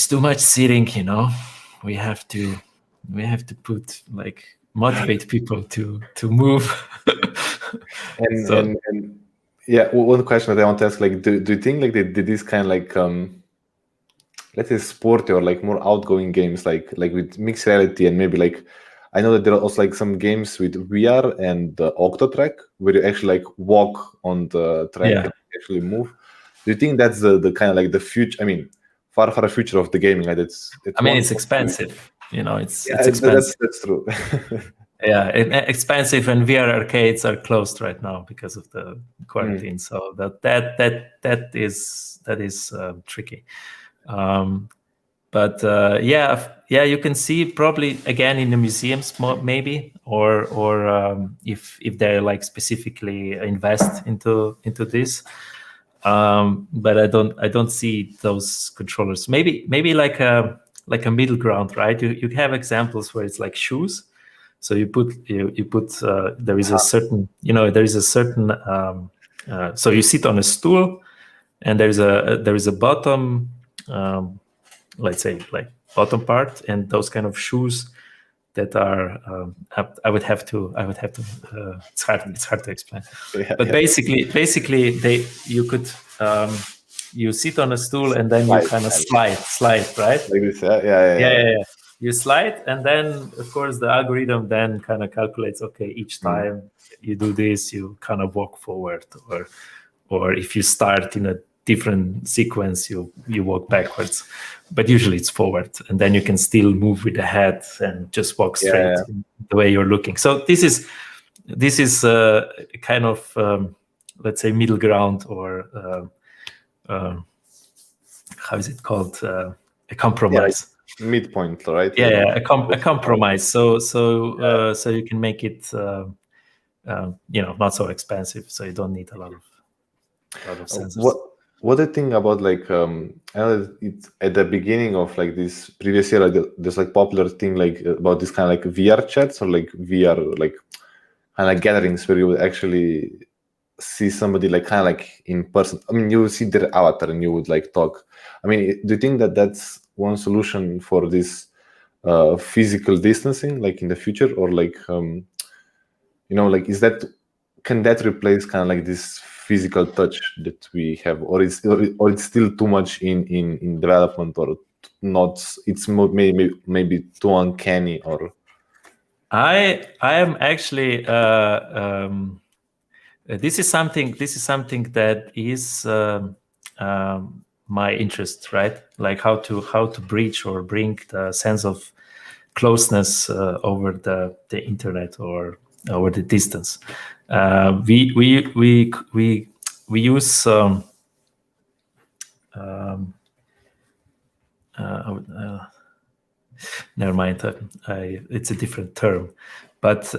too much sitting, we have to put, like, motivate people to move. and yeah, one question that I want to ask, like, do you think like they did this kind of like let's say sporty or like more outgoing games, like with mixed reality, and maybe like, I know that there are also like some games with VR and the Octotrack where you actually like walk on the track and actually move. Do you think that's the kind of like the future? I mean, far future of the gaming. Like it's expensive. It's expensive. That's true. Yeah, expensive, and VR arcades are closed right now because of the quarantine. So that is tricky. But you can see probably again in the museums maybe, or if they like specifically invest into this. But I don't see those controllers. Maybe like a middle ground, right? You have examples where it's like shoes. So you put there is a certain so you sit on a stool, and there is a bottom, let's say like bottom part, and those kind of shoes that are I would have to it's hard to explain. Basically you could you sit on a stool and then you kind of slide, right? Like this, yeah. You slide, and then of course the algorithm then kind of calculates, okay, each time you do this, you kind of walk forward, or if you start in a different sequence, you walk backwards, but usually it's forward, and then you can still move with the head and just walk straight the way you're looking. So this is kind of let's say middle ground, or how is it called, a compromise. Midpoint, right? A compromise. So you can make it not so expensive, so you don't need a lot of sensors. what I think about like I know that it's at the beginning of like this previous year, like, there's like popular thing like about this kind of like VR chats or like VR like kind of like gatherings where you would actually see somebody like kind of like in person. I mean, you would see their avatar and you would like talk. I mean, do you think that that's one solution for this physical distancing, like in the future, or like like can that replace kind of like this physical touch that we have, or it's still too much in development, or not? It's maybe too uncanny, or I am actually this is something that is my interest, right? Like how to breach or bring the sense of closeness over the internet or over the distance. We use never mind. It's a different term, but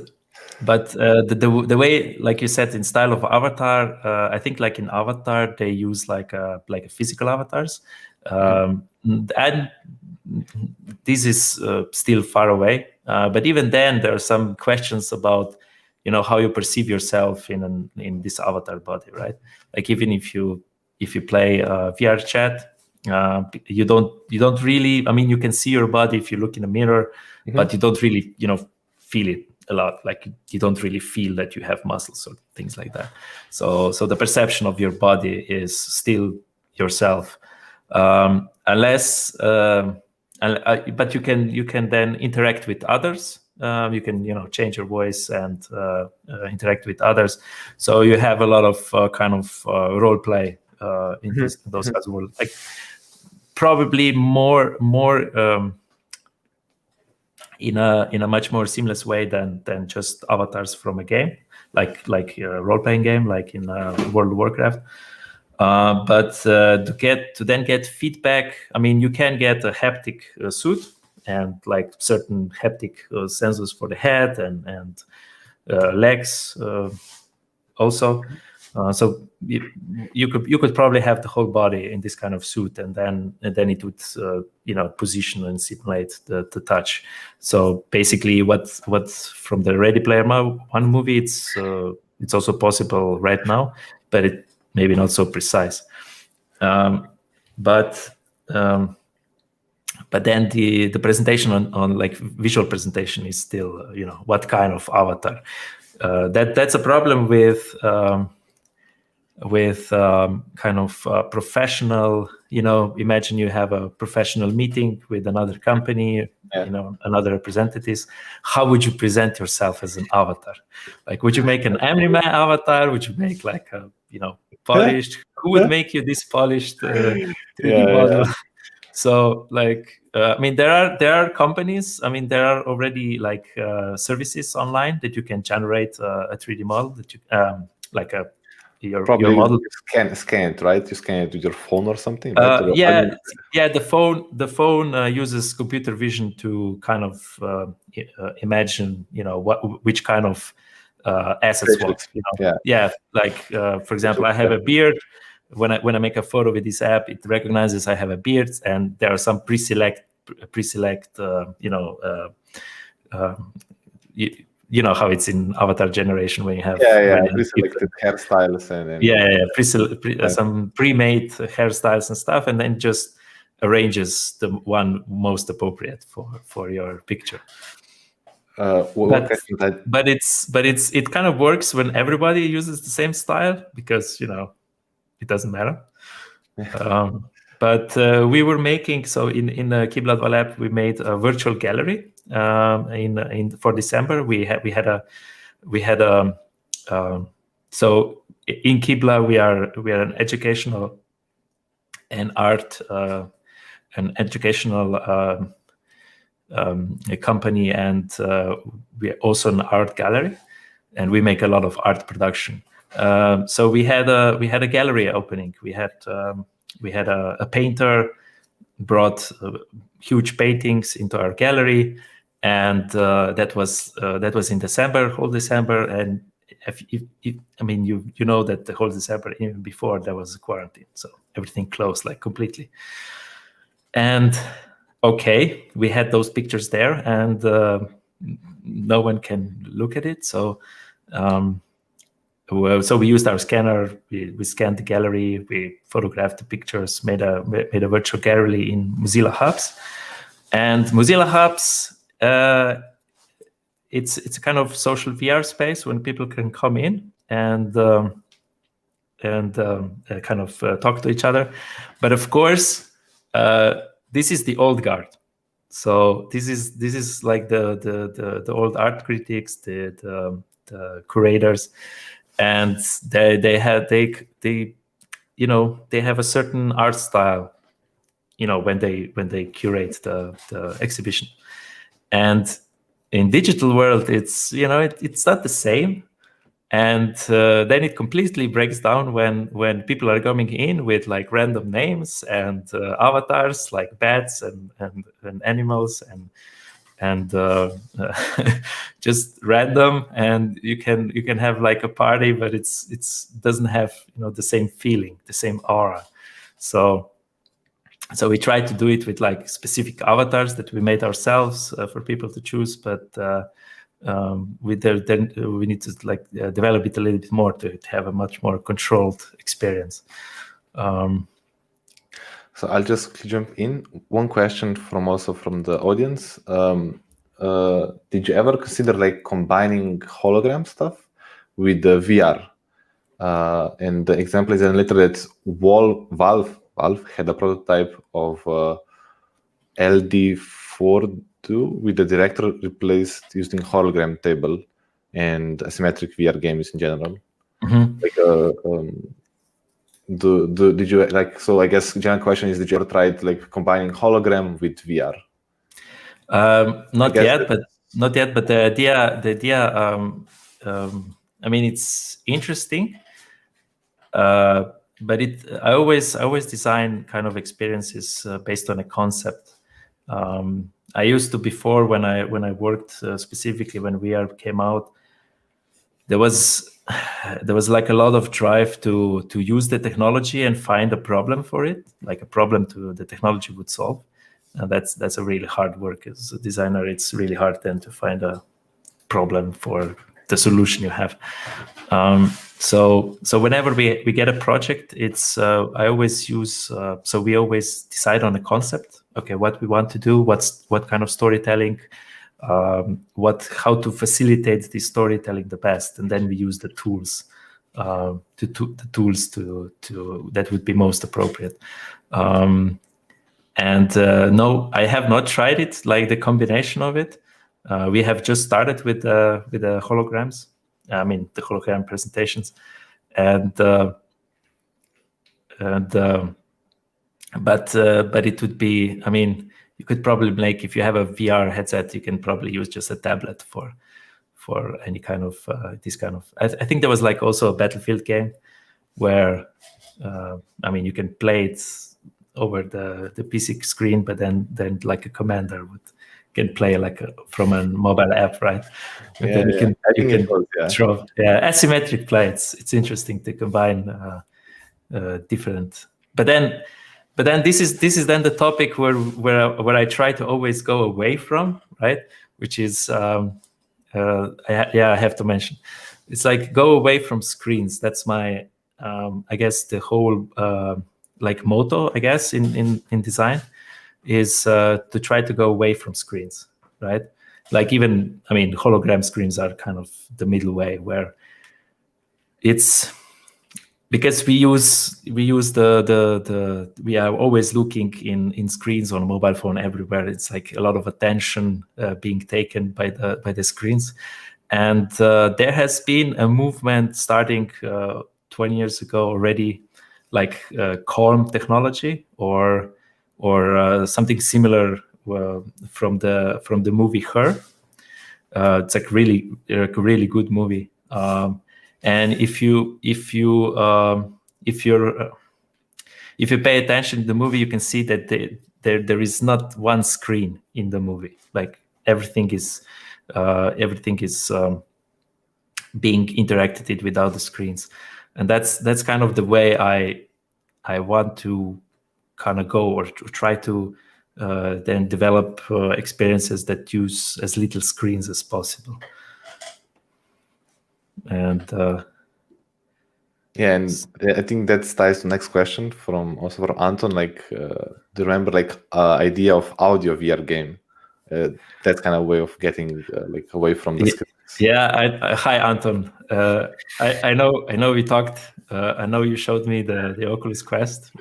the way, like you said, in style of avatar, I think like in Avatar they use like a physical avatars, and this is still far away. But even then, there are some questions about how you perceive yourself in this avatar body, right? Like even if you play VR chat. You don't really. I mean, you can see your body if you look in a mirror, but you don't really, feel it a lot. Like you don't really feel that you have muscles or things like that. So the perception of your body is still yourself, unless. But you can then interact with others. You can change your voice and interact with others. So you have a lot of kind of role play in those kinds of worlds. Like probably more in a much more seamless way than just avatars from a game, like a role playing game, like in World of Warcraft. But to then get feedback, I mean, you can get a haptic suit and like certain haptic sensors for the head and legs also. So you could probably have the whole body in this kind of suit, and then it would position and simulate the touch. So basically, what's from the Ready Player One movie, it's also possible right now, but it maybe not so precise. But then the presentation on like visual presentation is still what kind of avatar. That's a problem with kind of professional. Imagine you have a professional meeting with another company, another representatives. How would you present yourself as an avatar? Like, would you make an anime avatar? Would you make like a polished? Who would make you this polished 3D model? Yeah. So like I mean, there are companies. I mean, there are already like services online that you can generate a 3D model that you like a your model. Scan it, right? You scan it with your phone or something, right? Yeah. The phone uses computer vision to kind of imagine, which kind of assets what. Yeah. Like for example, I have a beard. When I make a photo with this app, it recognizes I have a beard, and there are some pre-select you know how it's in avatar generation when you have pre-selected hairstyles and some pre-made hairstyles and stuff, and then just arranges the one most appropriate for your picture. But it kind of works when everybody uses the same style, because it doesn't matter. But we were making, so in the Kibla lab, we made a virtual gallery for December. We had a so in Kibla we are an educational and art a company, and we're also an art gallery, and we make a lot of art production. So we had a gallery opening. We had a painter brought huge paintings into our gallery, and that was in December, whole December, and I mean, you know that the whole December, even before there was a quarantine, so everything closed like completely. And okay, we had those pictures there, and no one can look at it. So so we used our scanner. We scanned the gallery. We photographed the pictures. Made a virtual gallery in Mozilla Hubs, and Mozilla Hubs. It's a kind of social VR space when people can come in and kind of talk to each other. But of course, this is the old guard. So this is like the old art critics, the curators, and they have a certain art style, when they curate the exhibition. And in digital world, it's it's not the same. And then it completely breaks down when people are coming in with like random names and avatars like bats and animals and just random, and you can have like a party, but it's doesn't have the same feeling, the same aura. So we try to do it with like specific avatars that we made ourselves for people to choose, but we need to like develop it a little bit more to have a much more controlled experience. So I'll just jump in. One question from the audience. Did you ever consider like combining hologram stuff with the VR? And the example is in later that Valve had a prototype of LD4 with the director replaced using hologram table and asymmetric VR games in general. Mm-hmm. Like, did you like? So I guess the general question is: did you ever try like combining hologram with VR? Not yet, but the idea. I mean, it's interesting. But I always design kind of experiences based on a concept. I used to before when I worked specifically when VR came out, there was like a lot of drive to use the technology and find a problem for it, like a problem the technology would solve. And that's a really hard work as a designer. It's really hard then to find a problem for the solution you have. So whenever we get a project, it's I always use. So we always decide on a concept. Okay, what we want to do, what kind of storytelling, how to facilitate the storytelling the best, and then we use the tools to that would be most appropriate. No, I have not tried it, like the combination of it. We have just started with the holograms. I mean, the hologram presentations, but it would be. I mean, you could probably make, if you have a VR headset, you can probably use just a tablet for any kind of this kind of. I think there was like also a Battlefield game where I mean, you can play it over the PC screen, but then like a commander can play like from a mobile app, right? And then you can throw asymmetric play. It's interesting to combine different. But then this is then the topic where I try to always go away from, right? Which is I have to mention. It's like go away from screens. That's my I guess the whole like motto, I guess, in design is to try to go away from screens, right? Like even, I mean, hologram screens are kind of the middle way where it's because we are always looking in screens on a mobile phone everywhere. It's like a lot of attention being taken by the screens, and there has been a movement starting 20 years ago already, like Calm technology or something similar from the movie Her. It's like really good movie. And if you pay attention to the movie, you can see that there is not one screen in the movie. Like everything is being interacted with other screens. And that's kind of the way I want to kind of go, or to try to then develop experiences that use as little screens as possible. And yeah, and I think that ties to the next question from Anton. Like, do you remember like idea of audio VR game? That kind of way of getting like away from the screen. Yeah, hi Anton. I know we talked. I know you showed me the Oculus Quest,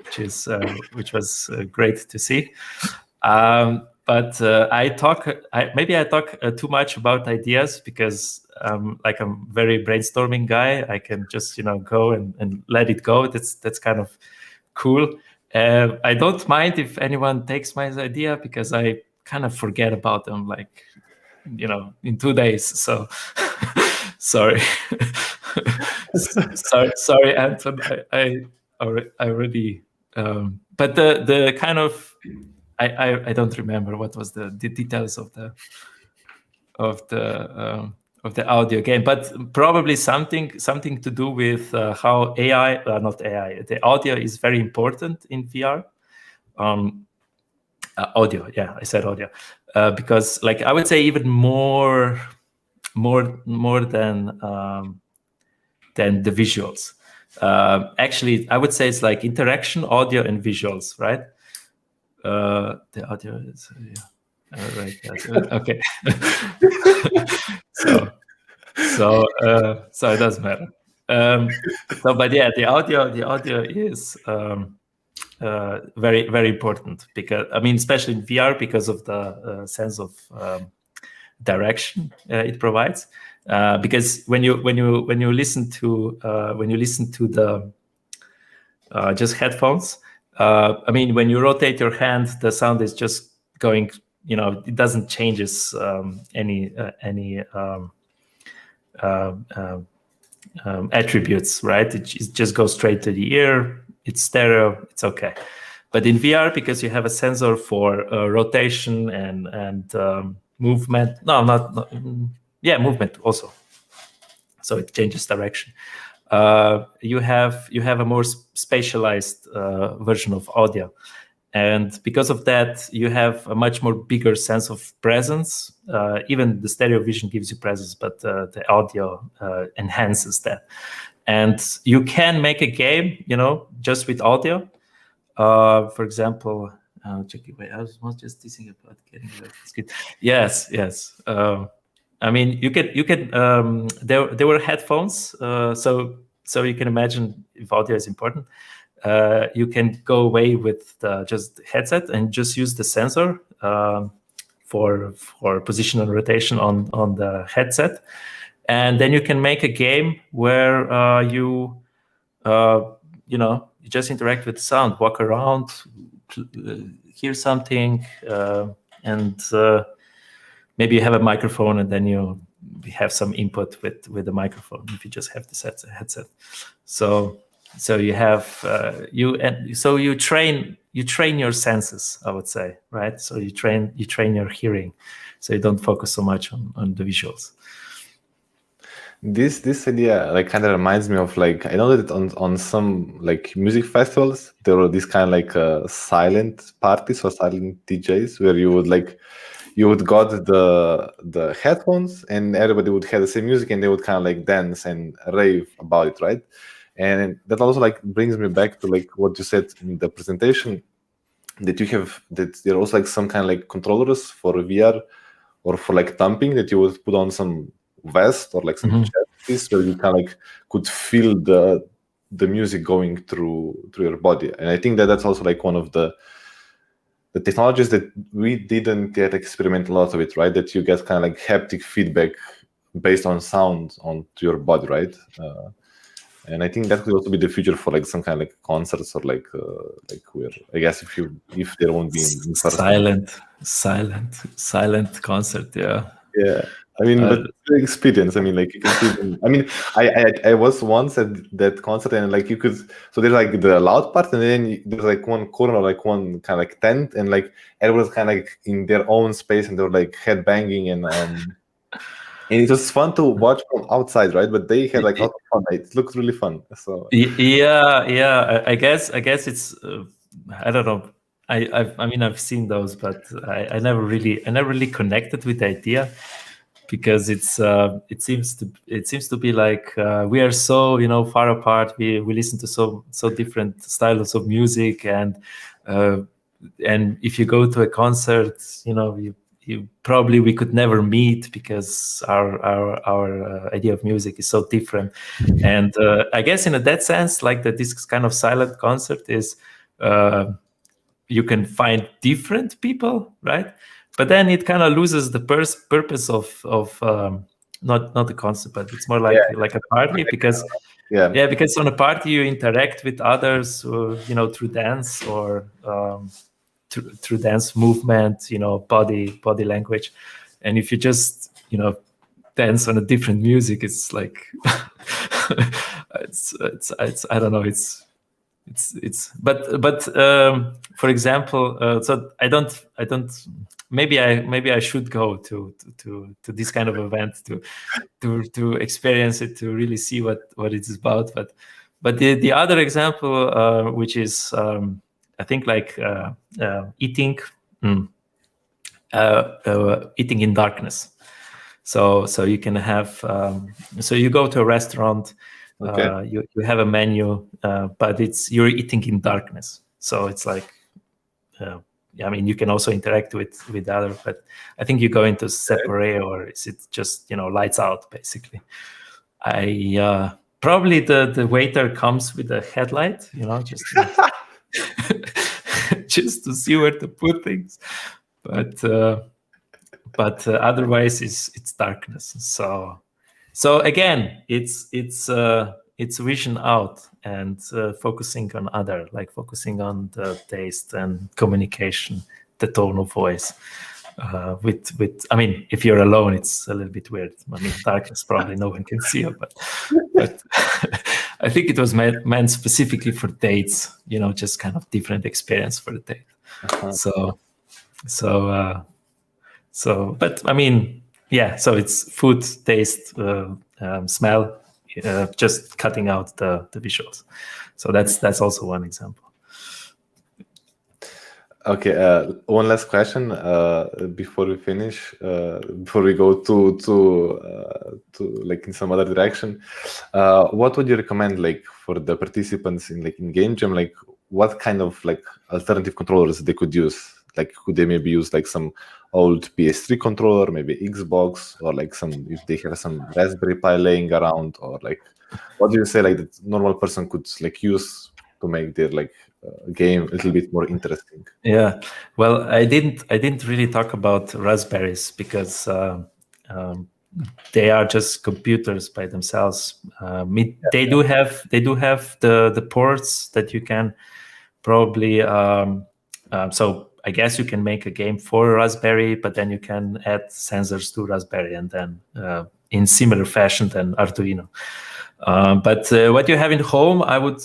which was great to see. But I talk too much about ideas, because I'm very brainstorming guy. I can just go and let it go. That's kind of cool. I don't mind if anyone takes my idea, because I kind of forget about them in 2 days. So sorry. sorry, Anton. I already. But the kind of I don't remember what was the details of the audio game, but probably something to do with how not AI, the audio is very important in VR. Audio, yeah, I said audio, because I would say even more than the visuals. Actually, I would say it's like interaction, audio, and visuals, right? The audio is right. Okay. so it doesn't matter. But yeah, the audio is very, very important, because especially in VR, because of the sense of direction it provides. Because when you listen to the just headphones, when you rotate your hand, the sound is just going. It doesn't changes any attributes, right? It just goes straight to the ear. It's stereo. It's okay. But in VR, because you have a sensor for rotation and movement. Movement also. So it changes direction. You have a more spatialized version of audio, and because of that, you have a much more bigger sense of presence. Even the stereo vision gives you presence, but the audio enhances that. And you can make a game, just with audio. For example, wait, I was just thinking about getting this good. Yes. You can. There were headphones, so you can imagine, if audio is important, you can go away with just headset and just use the sensor for position and rotation on the headset, and then you can make a game where you just interact with the sound, walk around, hear something, and maybe you have a microphone, and then you have some input with the microphone if you just have the headset. So you have so you train your senses, I would say, right? So you train your hearing, so you don't focus so much on the visuals. This idea kind of reminds me of I know that on some music festivals there were these kind of silent parties or silent DJs where you would got the headphones and everybody would have the same music and they would kind of dance and rave about it, right? And that also brings me back to what you said in the presentation, that you have that there are also some kind of controllers for VR or for thumping, that you would put on some vest or some chest piece where you kind of could feel the music going through your body. And I think that's also one of the technologies that we didn't yet experiment a lot of it, right? That you get kind of haptic feedback based on sound onto your body, right? And I think that could also be the future for some kind of concerts or where, I guess, if there won't be in person. silent concert, yeah. Yeah. But the experience. You can see. I was once at that concert, and you could. So there's the loud part, and then there's one corner, one kind of tent, and everyone's kind of in their own space, and they're headbanging, and And it was fun to watch from outside, right? But they had like a lot of fun. It looked really fun. So yeah. I guess it's I don't know. I mean I've seen those, but I never really connected with the idea, because it seems to be like we are so far apart. We listen to so different styles of music, and if you go to a concert, you probably we could never meet, because our idea of music is so different. And I guess in that sense, like this kind of silent concert is you can find different people, right? But then it kind of loses the purpose of not the concert, but it's more like a party, because because on a party you interact with others, through dance or through dance movement, body language. And if you just dance on a different music, it's like it's I don't know, but for example, so I don't maybe I should go to this kind of event to experience it, to really see what it's about. But the other example, which is I think like eating in darkness. So you can have so you go to a restaurant. okay. You have a menu, but you're eating in darkness. So it's like, I mean, you can also interact with other, but I think you go into separate, or is it just lights out basically? Probably the waiter comes with a headlight, just just to see where to put things, but otherwise it's darkness. So again, it's vision out and focusing on other, like focusing on the taste and communication, the tone of voice. With I mean, if you're alone, it's a little bit weird. I mean, darkness, probably no one can see you, but I think it was meant specifically for dates. Just kind of different experience for the date. So, but I mean, yeah. So it's food, taste, smell, just cutting out the visuals. So that's also one example. Okay, one last question before we finish. Before we go to like in some other direction, what would you recommend, like for the participants in game jam? Like, what kind of like alternative controllers they could use? Like, could they maybe use like some old PS3 controller, maybe Xbox, or like if they have some Raspberry Pi laying around, or like, what do you say like the normal person could like use to make their like game a little bit more interesting? Yeah, well, I didn't really talk about raspberries, because they are just computers by themselves. They do have the ports that you can probably so I guess you can make a game for Raspberry, but then you can add sensors to Raspberry, and then in similar fashion than Arduino. But what you have in home, I would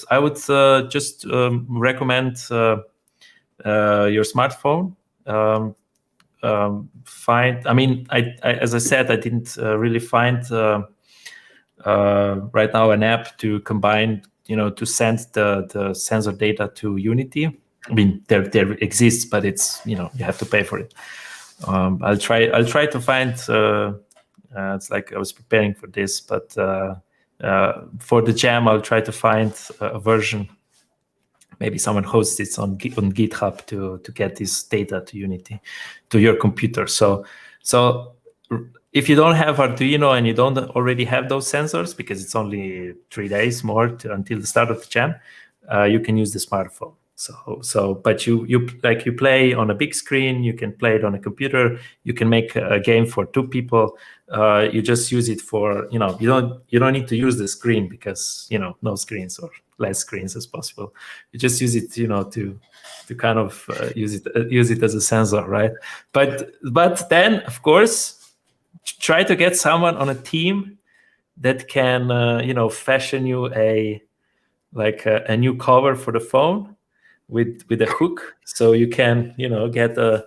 just recommend your smartphone. I mean, I as I said, I didn't really find right now an app to combine, to send the sensor data to Unity. I mean, there exists, but it's you have to pay for it. I'll try to find. It's like I was preparing for this, but for the jam, I'll try to find a version. Maybe someone hosts it on GitHub to get this data to Unity, to your computer. So if you don't have Arduino and you don't already have those sensors, because it's only 3 days more until the start of the jam, you can use the smartphone. But you play on a big screen, you can play it on a computer, you can make a game for 2 people. You just use it for, you don't need to use the screen, because no screens or less screens as possible. You just use it, to kind of use it as a sensor, right? But then of course try to get someone on a team that can fashion you a new cover for the phone with a hook, so you can get a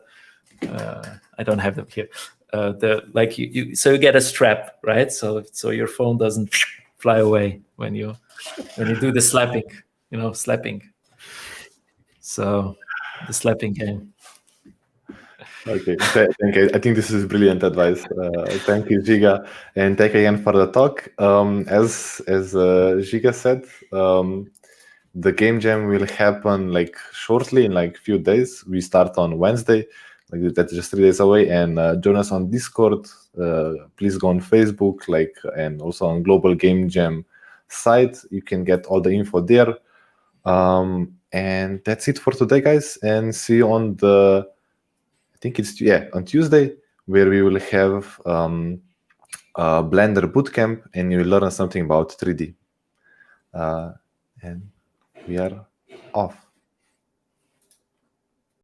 I don't have them here, so you get a strap, right? So your phone doesn't fly away when you do the slapping, slapping. So the slapping game. Okay, thank you. I think this is brilliant advice. Thank you, Žiga, and thank you again for the talk. As Žiga said, the game jam will happen like shortly in like few days. We start on Wednesday, like that's just 3 days away. And join us on Discord. Please go on Facebook, and also on Global Game Jam site. You can get all the info there. And that's it for today, guys. And see you on on Tuesday, where we will have a Blender bootcamp, and you will learn something about 3D. And we are off.